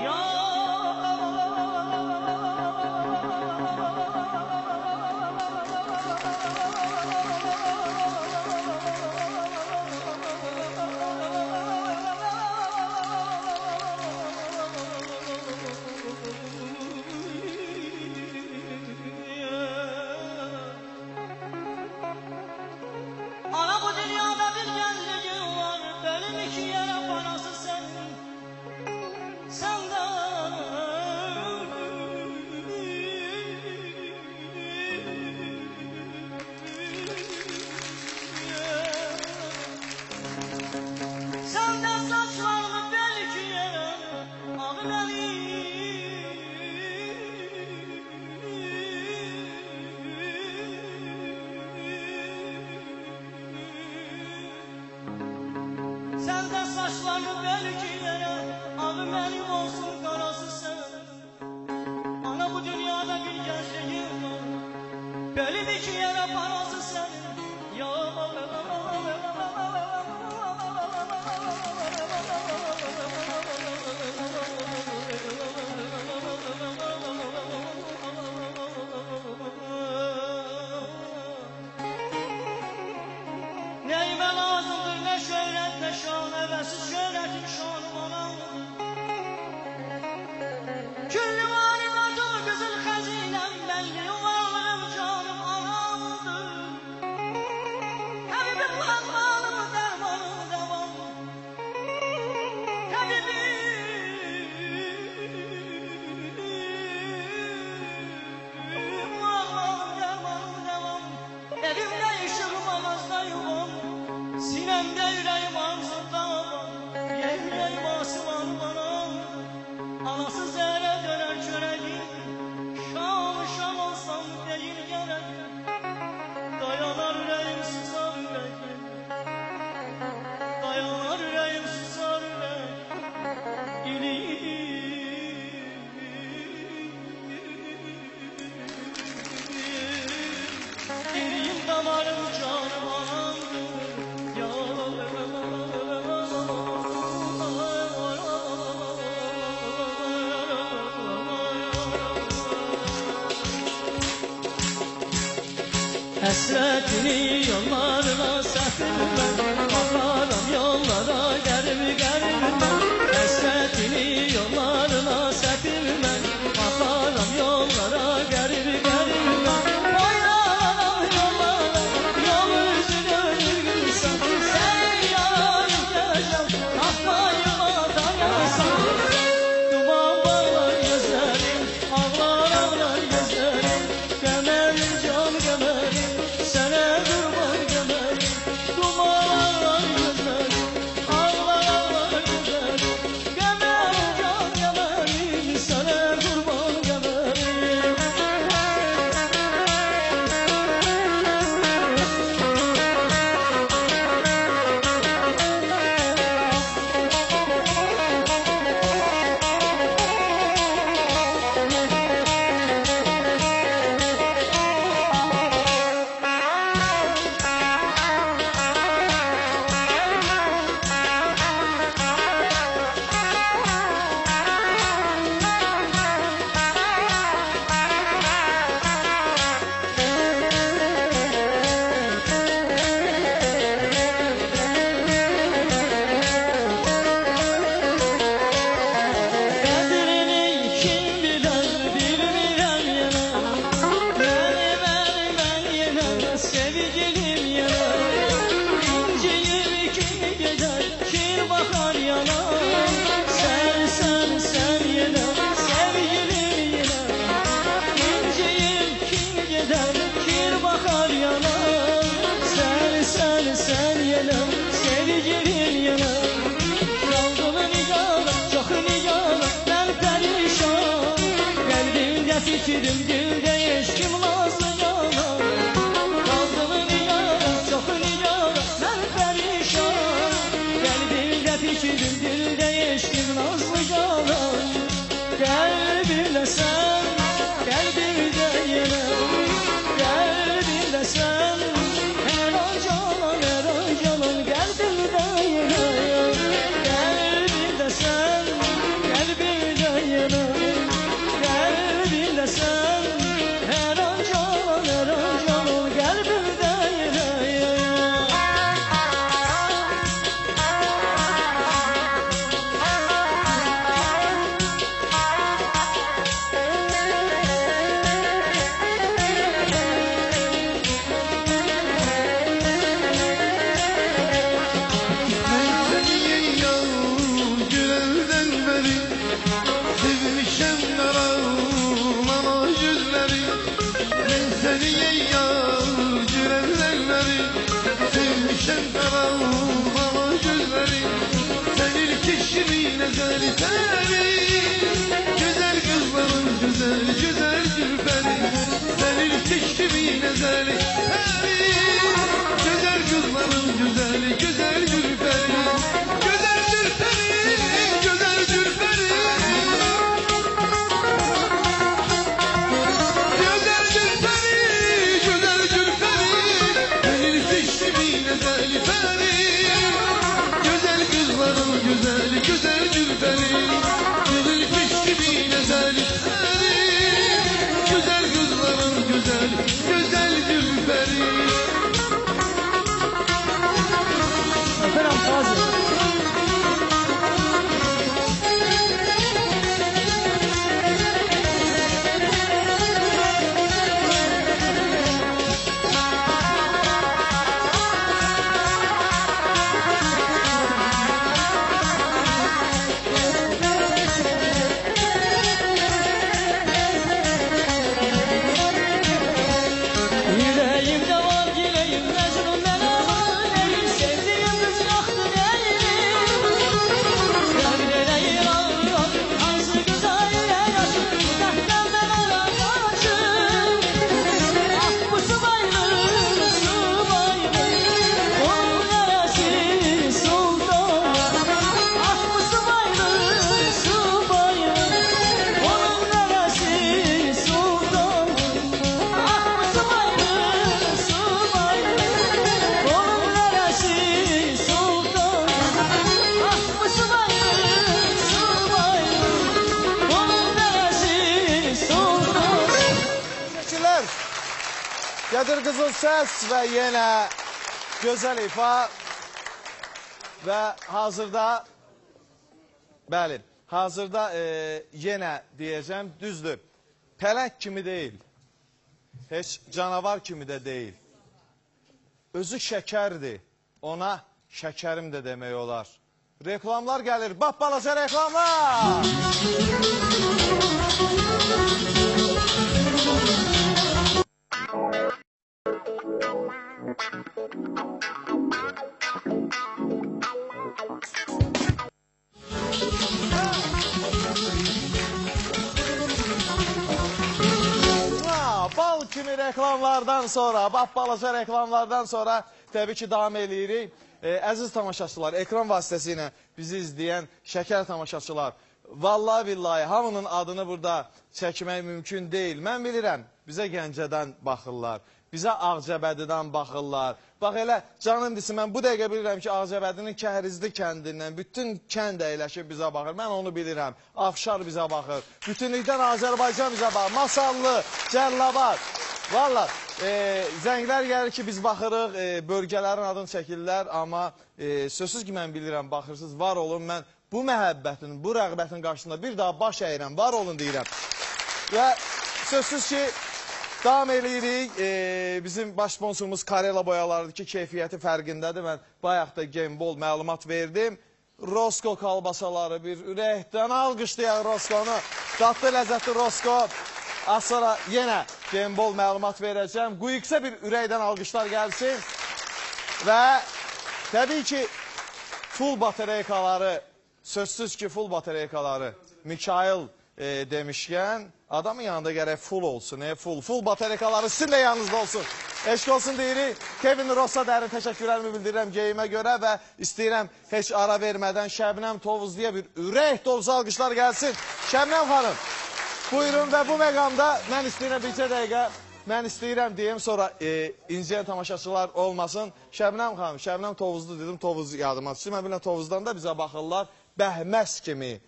Ya ana bu dünyada bir gözlüğüm var. Benim iki yere parası senin. Senden senden saçlarımı belki yere adı benim. Senden saçlarımı belki yere adı benim olsun karası sen. Ana bu dünyada bir gençliğim var. Benim iki yere parası sen. Ya neyime lazımdır ne şöhret ne şan, evesiz şöhretin şanı banadır. Küllü varidatım kızıl hazinem, belli varlığım canım anamdır. Habibim lahmanım dermanım devam. Habibim lahmanım dermanım devam. Evimde işim namazda yuvam. Sinemde yüreğim arzunda var. Yemin basman bana. Anası zehre döner çöreğim. Şam şam olsam değil gerek. Dayanar yüreğim susar yüreğim. Dayanar yüreğim susar yüreğim. Dilim damarım canım anamdır. Ya hasretini yollarına sefilmem. Bakarım yollara garip garip. Hasretini yollarına sefilmem. Bakarım yollara garip garip. Oynanan yollara yol üzülür gülsem. Sen yarım geleceğim atmayıma dayansam. Duman bağlar gözlerim, ağlar ağlar gözlerim. Gömerim can gömerim, sana kurban gömerim. Duman Qədir Qızıl Səs və yenə gözəl ifa və hazırda, bəli, hazırda yenə deyəcəm, düzdür, pələng kimi deyil, heç canavar kimi də deyil. Özü şəkərdir, ona şəkərim də demək olar. Reklamlar gəlir, bax balaca reklamlar! Bal kimi reklamlardan sonra, bax balaca reklamlardan sonra təbii ki, davam eləyirik. Əziz tamaşaçılar, ekran vasitəsilə bizi izləyən şəkər tamaşaçılar, vallahi billahi hamının adını burada çəkmək mümkün deyil. Mən bilirəm, bizə Gəncədən baxırlar, bizə Ağcabədidən baxırlar. Bax elə canım desin, mən bu dəqiqə bilirəm ki, Ağcabədinin Kəhrizli kəndindən bütün kənd əyləşib bizə baxır. Mən onu bilirəm, Afşar bizə baxır, bütünlükdən Azərbaycan bizə baxır, Masallı, Cəllabad. Valla zənglər gəlir ki, biz baxırıq, bölgələrin adını çəkirlər, amma sözsüz ki, mən bilirəm, baxırsınız, var olun, mən bu məhəbbətin, bu rəğbətin qarşısında bir daha baş əyirəm, var olun deyirəm. Və sözsüz ki, davam eləyirik, bizim baş sponsorumuz Karela boyalarıdır ki, keyfiyyəti fərqindədir, mən bayaq da Genbol məlumat verdim. Rosko kalbasaları, bir ürəkdən alqışlayaq Roskonu, dadlı ləzzətli Rosko. Az sonra yenə Genbol məlumat verəcəm. Quyuqsa bir ürəkdən alqışlar gəlsin. Və təbii ki, full batereykaları, sözsüz ki, full batereykaları Mikail demişkən, adamın yanında gərək full olsun. Full batereykaları sizin də yanınızda olsun. Eşq olsun deyirik. Kevin Rossa dərin təşəkkürlərimi bildirirəm geyimə görə və istəyirəm heç ara vermədən Şəbnəm Tovuzluya bir ürək dolusu alqışlar gəlsin. Şəbnəm xanım. Buyurun və bu məqamda mən istəyirəm bircə dəqiqə, mən istəyirəm deyim, sonra incəyən tamaşaçılar olmasın. Şəbnəm xanım, Şəbnəm Tovuzlu dedim, Tovuz yadıma düşür. Mən bilən Tovuzdan da bizə baxırlar, bəhməz kimi,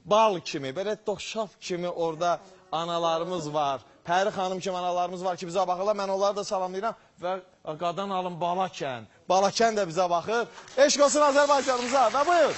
bal kimi, belə doşaf kimi orada analarımız var. Pəri xanım kimi analarımız var ki, bizə baxırlar. Mən onları da salamlayıram və qadan alın Balakən. Balakən də bizə baxır. Eşq olsun Azərbaycanımıza və buyur.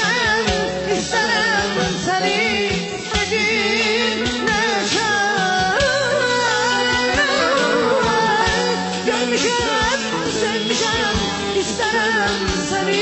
Görmüşəm, istərəm səni edinəcəm. Görmüşəm, sevmişəm, istərəm səni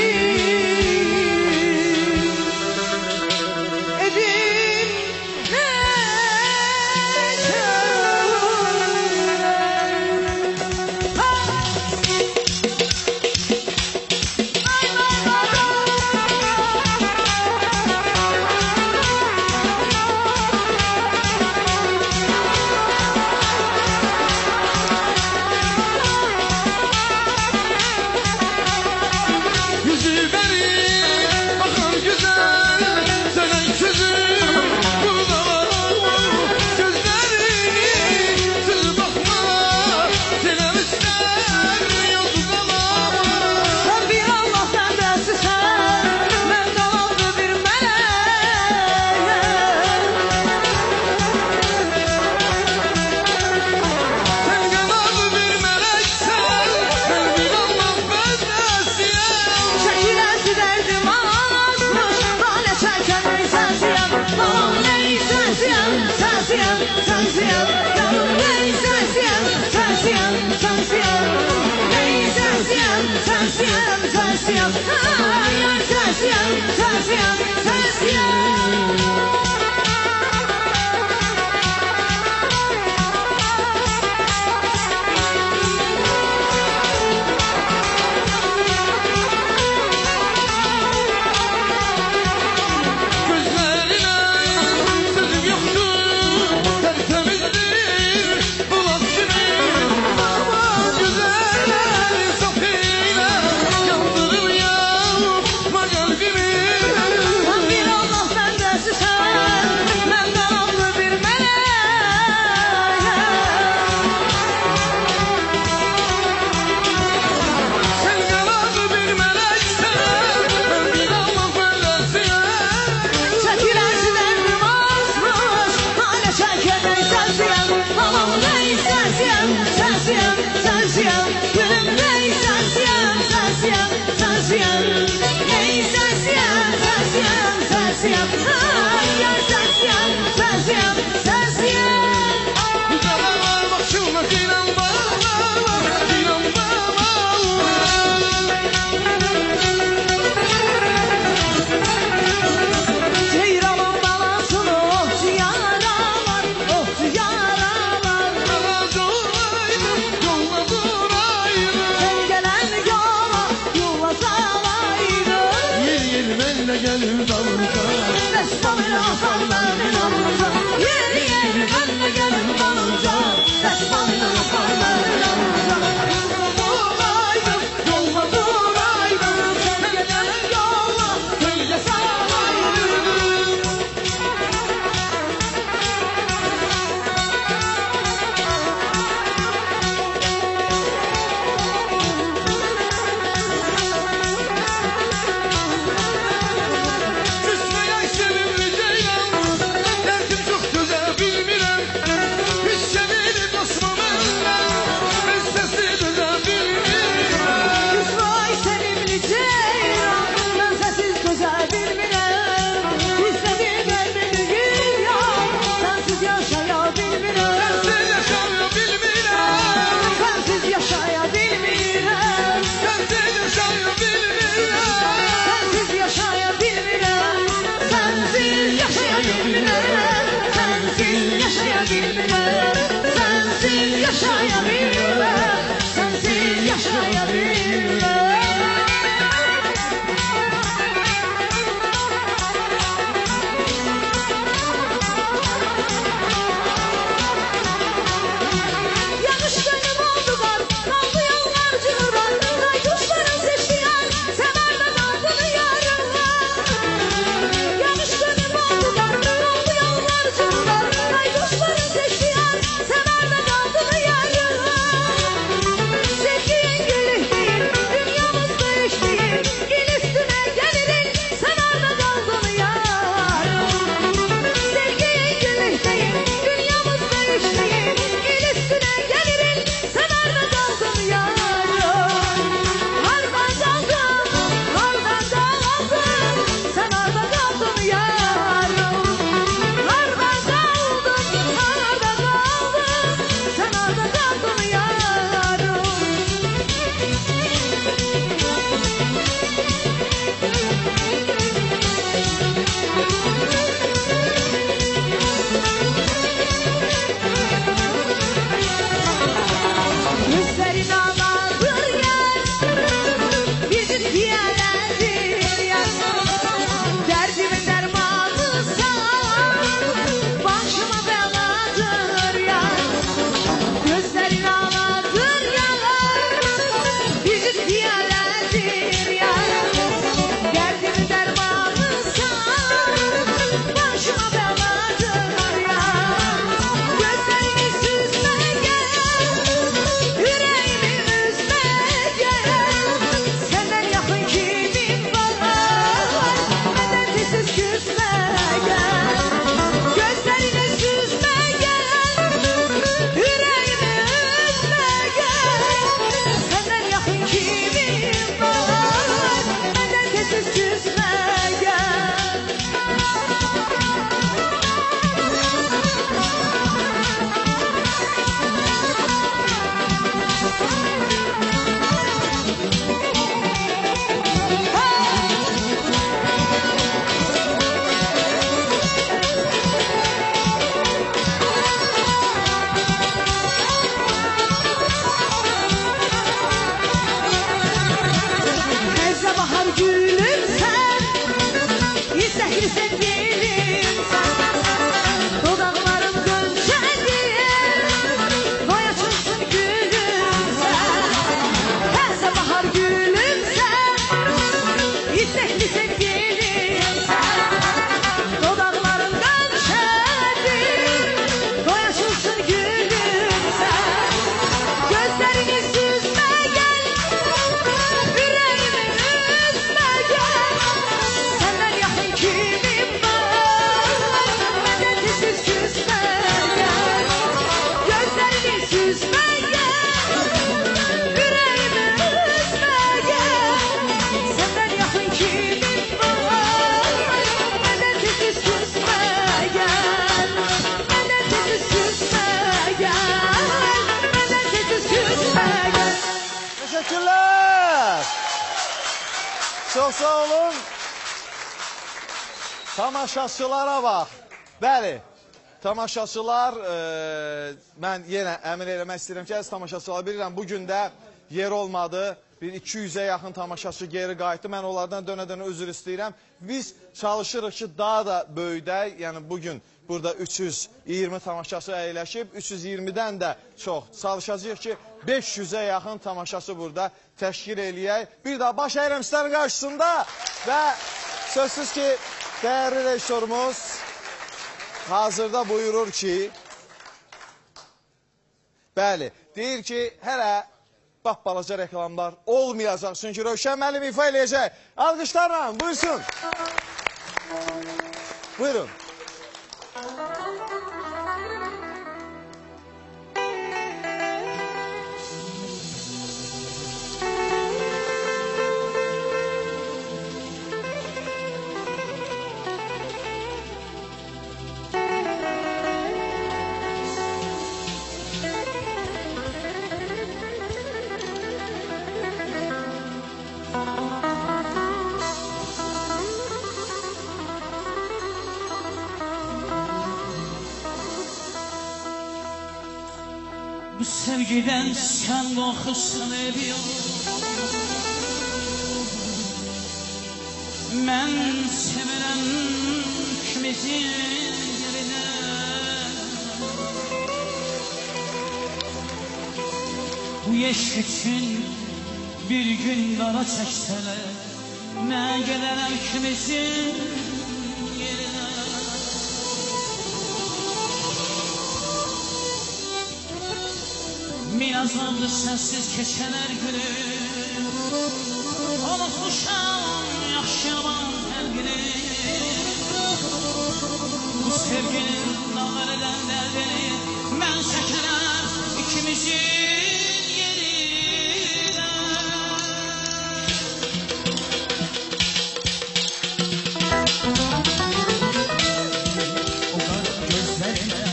Küsmeye sevimli ceylan, derdim çok sevgilimsən. Dodaqlarım gönçədir, qoy açılsın gülümsən. Təzə bahar gülümsən, istekli sevgilimsən. Dodaqlarım gönçədir, qoy açılsın gülümsən. Gözlərini süzməyən, ürəyimi üzməyən, səndən yaxın kimim var, məndən tez-tez küsməyən. Gözlərini süzməyən, ürəyimi üzməyən, səndən yaxın kimim var, məndən tez-tez küsməyən. Məndən tez-tez küsməyən, məndən tez-tez küsməyən. Teşekkürler. Çok sağ olun. Tamaşaçılara bak. Bəli, tamaşaçılar, mən yenə əmin eləmək istəyirəm ki, əziz tamaşaçılar bilirəm, bugün də yer olmadı. Bir 200'e yaxın tamaşaçı geri qayıtdı. Mən onlardan dönə-dönə üzr istəyirəm. Biz çalışırıq ki, daha da böyüdək. Yəni bugün burada 320 tamaşaçı əyləşib, 320'dən də çox çalışacağıq ki, 500'e yaxın tamaşaçı burada təşkil eləyək. Bir daha baş əyirəm sizlərin qarşısında və sözsüz ki, dəyərli rejissorumuz hazırda buyurur ki, bəli, deyir ki, hələ bax balaca reklamlar olmayacaq. Çünki Rövşən müəllim ifa eləyəcək. Alqışlarla buyursun. Buyurun. Bu sevgiden sen korkusun ediyor. Ben sevirem kimizin yerine. Bu yeşk için bir gün dara çekseler, ben gelirim kimizin yerine. Biraz oldu sensiz geçen her günü, unutmuşam yaşayan her günü. Bu sevginin dağlarından derdini ben çekerim ikimizin yerine. O kadar gözlerine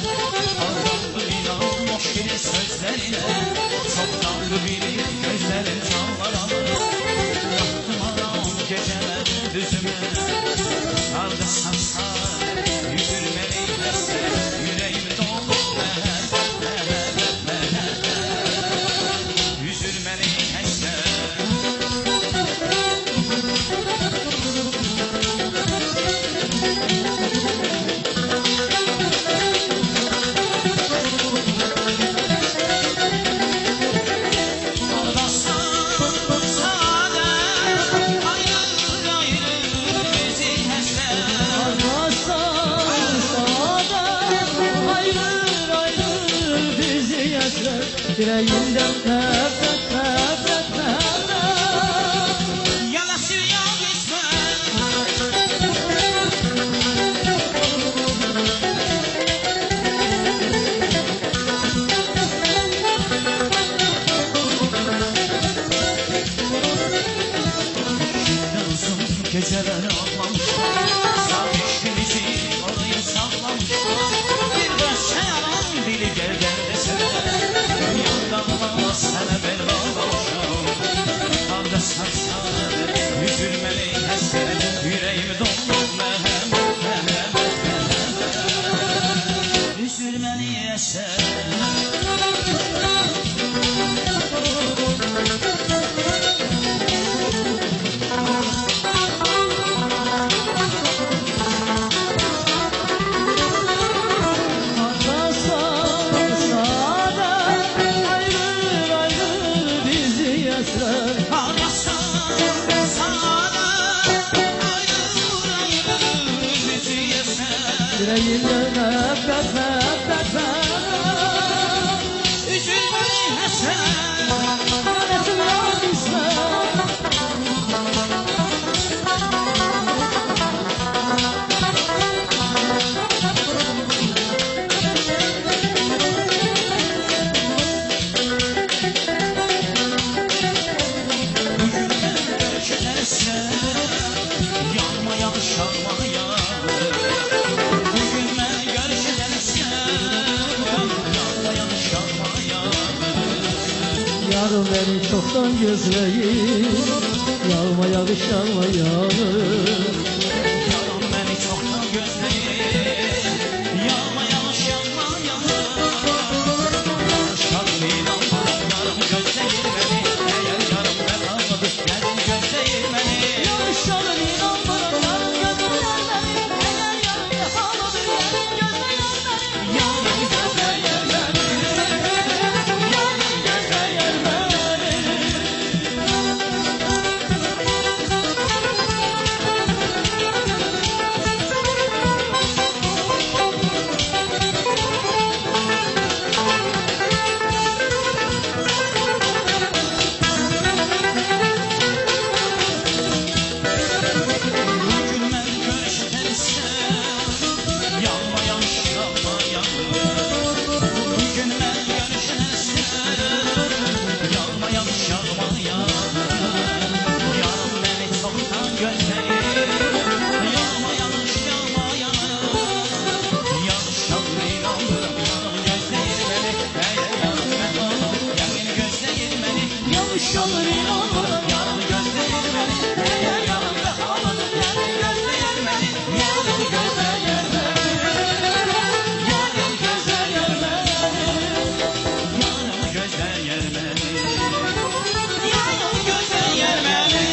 aldandı inan o şirin sözlerine. Çok tatlı bilir gözlerin çağlar. Yaktım aram geceler düzüme. Sardı sansar yüzülmeli hesle. Yüreğimi doldu yüzülmeli hesle. Yüreğimden nefret, nefret, nefret. Yalasın ya gitme. Uzun geceler ağlamış, sarhoşluğumuzu oraya saklamış. Bir başka yalan dili gel gel deseler. Yandan bana sen Yüreğimde nefret, nefret, nefret. Üzülməni həsən Yönetim yar bilsen. Yanma yağış yanma yağış Bugün mən görüşəcəksən Yanma yağış yanma yağış Yarım beni çoktan gözleyir. Yağma yağış yağma yağış. Yalan məni çoxdan gözləyir Yağma yağış yanma yağış Yarım inanmıram yarım gözləyir məni Əgər yarım məqamadır yarım gözləyir məni Yağış yağır inanmıram yarım gözleyir beni. Eğer yarım yapalıdır yarım gözleyir beni. Yarım gözləyir məni Yarım gözleyir beni. Bugün mən görüşəcəksən Yanma yağış yanma yağış Bugün mən görüşəcəksən Yanma yağış yanma yağış Yarım məni çoxdan gözləyir Yağma yağış yanma yağış Yağış yağır inanmıram yarım gözləyir məni Əgər yarım məqamadır yəqin gözləyir məni Yağış yağır inanmıram Yarım gözləyir məni Əgər yarım məqamadır yəqin gözləyir məni Yarım gözləyir məni Yarım gözləyir məni Yarım gözləyir məni Yarım gözləyir məni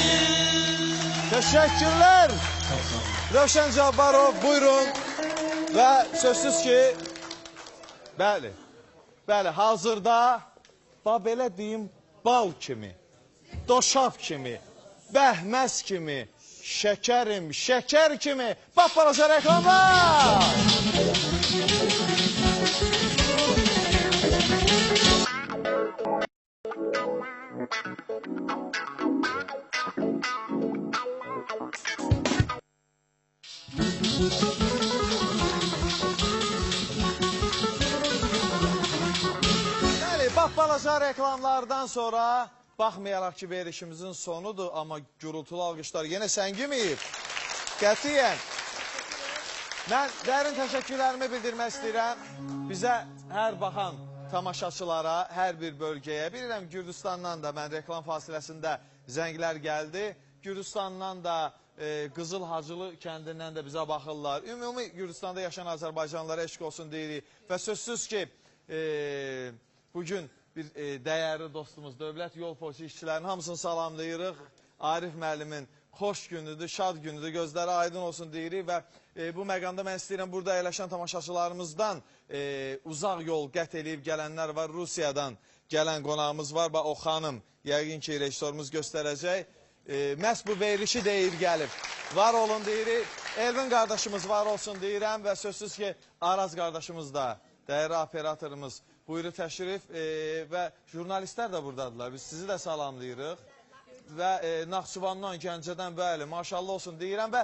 Teşekkürler. Rövşən Cabbarov buyurun. Ve sözsüz ki, bəli, hazırda belə deyim, bal kimi, doşab kimi, bəhməz kimi, şəkərim, şəkər kimi, bapbalaca reklamlar. Bəli, bapbalaca reklamlardan sonra baxmayaraq ki, verişimizin sonudur, amma gürültülü alqışlar yenə səngiməyib. Qətiyyən. Mən dərin təşəkkürlərimi bildirmək istəyirəm. Bizə hər baxan tamaşaçılara, hər bir bölgəyə. Bilirəm, Gürcüstandan da mən reklam fasiləsində zənglər gəldi. Gürcüstandan da Qızıl Hacılı kəndindən də bizə baxırlar. Ümumi Gürcüstanda yaşayan Azərbaycanlılara eşq olsun deyirik. Və sözsüz ki, bugün bir dəyərli dostumuz, dövlət yol polisi işçilərinin hamısını salamlayırıq. Arif müəllimin xoş günüdür, şad günüdür, gözləri aydın olsun deyirik və bu məqamda mən istəyirəm burada əyləşən tamaşaçılarımızdan uzaq yol qət eləyib gələnlər var. Rusiyadan gələn qonağımız var və o xanım, yəqin ki, rejissorumuz göstərəcək. Məhz bu verilişi deyir gəlib. Var olun deyirik. Elvin qardaşımız var olsun deyirəm və sözsüz ki, Araz qardaşımız da, dəyərli operatorumuz buyurur təşrif və jurnalistlər də buradadırlar. Biz sizi də salamlayırıq. Və Naxçıvandan, Gəncədən, bəli, maşallah olsun deyirəm və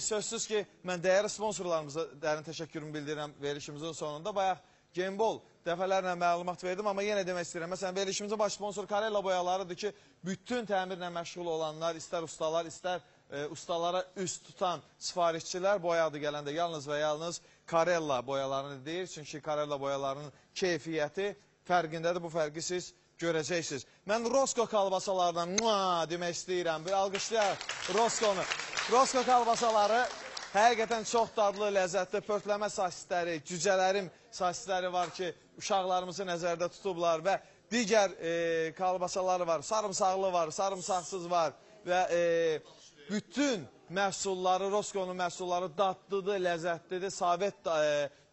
sözsüz ki, mən dəyərli sponsorlarımıza dərin təşəkkürümü bildirirəm verilişimizin sonunda. Bayaq Gembol dəfələrlə məlumat verdim, amma yenə demək istəyirəm. Məsələn, verilişimizin baş sponsoru Karella boyalarıdır ki, bütün təmirlə məşğul olanlar, istər ustalar, istər ustalara üst tutan sifarişçilər boyadı gələndə yalnız və yalnız Karella boyalarını deyir. Çünki Karella boyalarının keyfiyyəti fərqindədir. Bu fərqi siz görəcəksiniz. Mən Rosko kalbasalardan demək istəyirəm. Bir alqışlayaq Roskonu. Rosko kalbasaları həqiqətən çox dadlı, ləzzətli, pörtləmə sosisləri, cücələrim sosisləri var ki, uşaqlarımızı nəzərdə tutublar və digər kalbasaları var. Sarımsaqlı var, sarımsaqsız var və bütün məhsulları, Roskonun məhsulları dadlıdır, ləzzətlidir. Sovet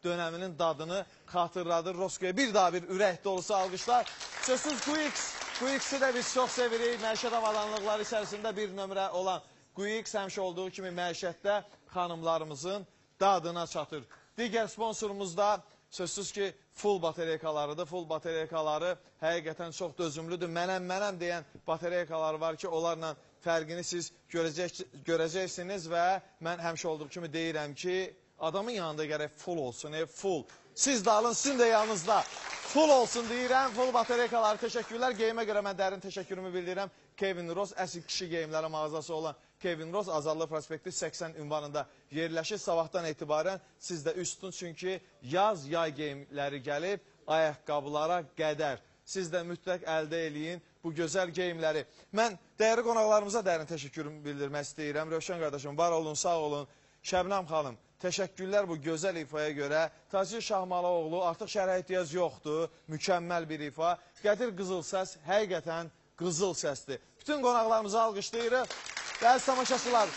dönəminin dadını xatırladır Roskoya. Bir daha bir ürək dolusu alqışlar. Sözsüz Quix-i də biz çox sevirik. Məişət avadanlıqları içərisində bir nömrə olan Quix həmişə olduğu kimi məişətdə xanımlarımızın dadına çatır. Digər sponsorumuz da sözsüz ki, full bateriyakalarıdır. Full bateriyakaları həqiqətən çox dözümlüdür. Mənəm deyən bateriyakalar var ki, onlarla fərqini siz görəcəksiniz və mən həmişə olduğu kimi deyirəm ki, adamın yanında gərək full olsun, full. Siz de alın, sizin de yanınızda full olsun deyirəm. Full bateriyakaları təşəkkürlər. Geyimə görə mən dərin təşəkkürümü bildirirəm. Kevin Ross, əsl kişi geyimləri mağazası olan Kevin Ross, Azadlıq prospekti 80 ünvanında yerləşir. Sabahdan etibarən siz də üst tutun, çünki yay geyimləri gəlib, ayaqqabılara qədər. Siz də mütləq əldə eləyin bu gözəl geyimləri. Mən dəyərli qonaqlarımıza dərin təşəkkürümü bildirmək istəyirəm. Rövşən qardaşım, var olun, sağ olun. Şəbnəm xanım, təşəkkürlər bu gözəl ifaya görə. Tacir Şahmaloğlu, artıq şərhə ehtiyac yoxdur. Mükəmməl bir ifa. Qədir Qızıl Səs, həqiqətən qızıl səsdir. Bütün qonaqlarımızı alqışlayırıq. Dəniz tamaşaçılar,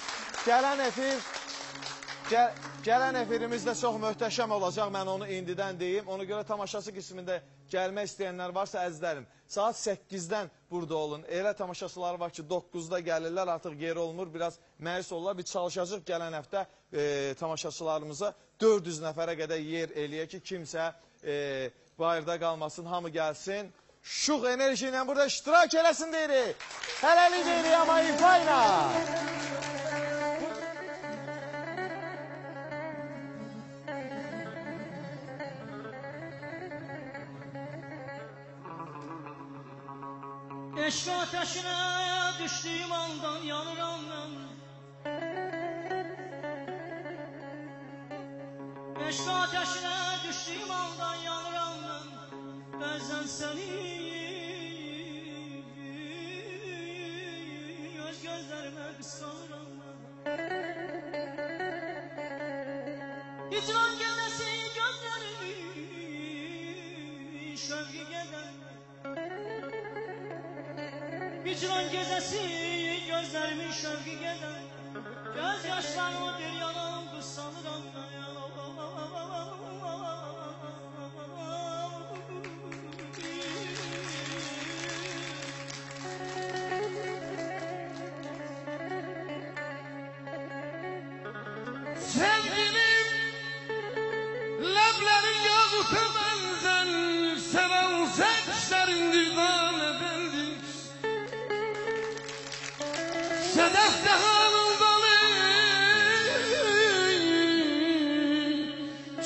gələn efirimiz də çox möhtəşəm olacaq. Mən onu indidən deyim. Ona görə tamaşası qismində gəlmək istəyənlər varsa əzizlərim. Saat 8-dən burada olun. Elə tamaşaçılar var ki, 9-da gəlirlər, artıq yer olmur. Biraz məyus olurlar. Biz çalışacaq gələn həftə tamaşaçılarımıza 400 nəfərə qədər yer eləyək ki, kimsə bayırda qalmasın, hamı gəlsin. Şux enerji ilə burada iştirak eləsin deyirik. Hələlik deyirik, amma ifayla. Eşq ateşine düştüğüm andan yanıram ben. Eşq ateşine düştüğüm andan yanıram ben. Bəzən səni öz gözlərimə qısqanıram mən. Hicran gəzəsi gözlərimi şövqi gedər. Hicran gəzəsi gözlərimin şövqi gedər. Göz yaşlarımı bir yanam qısqanıram mən. Sevgilim, ləblərin yağıta bənzən, sevən səçlərin düzdan efendim. Sədəfdə halındalı,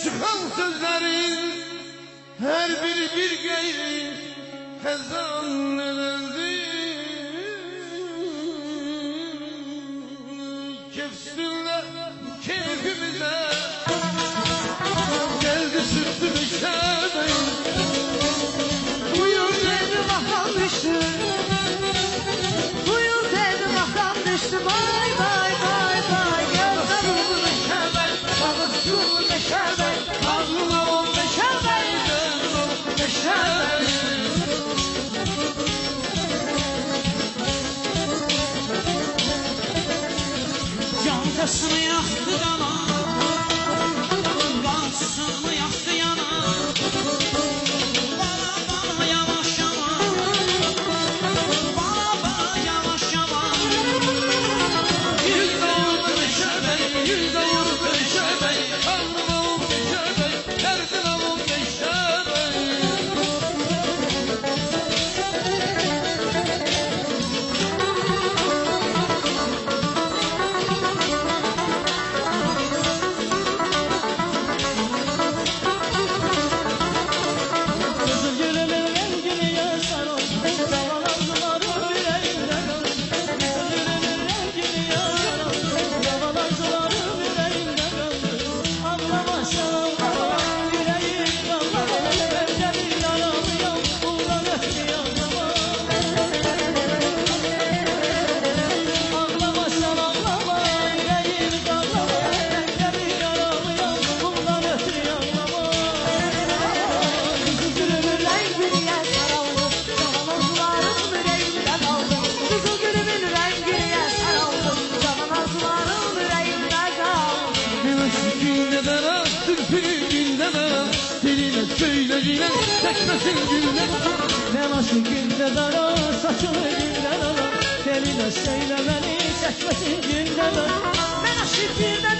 çıxan sözlərin, hər biri bir qeyri, həzan edildi. Kefsünlər, keyfimize geldi sürtü meşebeyi. Buyur dedi makam düştü. Buyur dedi makam düştü. Vay vay vay vay. Gel sarıldı meşebey. Bağışsın meşebey. Ağlına ol meşebey. Gönlün ol meşebey. Cancasını yaktı dana, qansızını yaktı yana. Bana bana yavaş yavaş, bana bana yavaş yavaş. Yüzde vurdu meşebey, yüzde vurdu meşebey. Ağlına ol meşebey, derdine ol meşebey. Kızıl gülümün rengini yazar ol, yavalarcıların yüreğinde kal. Kızıl gülümün rengini yazar ol, yavalarcıların yüreğinde kal. Ağlamazsan ağlama, yüreğim ağlama. Ben de bir yaralıyam, bundan ötürü ağlama. Ağlamazsan ağlama, yüreğim ağlama. Ben de bir yaralıyam, bundan ötürü ağlama. Kızıl gülümün rengini yazar aldım. Canan arzularım yüreğimden aldım. Kızıl gülümün rengini yazar aldım. Canan arzularım yüreğimden aldım. Günde bana, sürpünün günde bana. Diline söyle dile, çekmesin günde bana. Ne aşkı günde dara, saçını günde dara. Teline söyle beni, çekmesin günde dara. Ben aşık bir de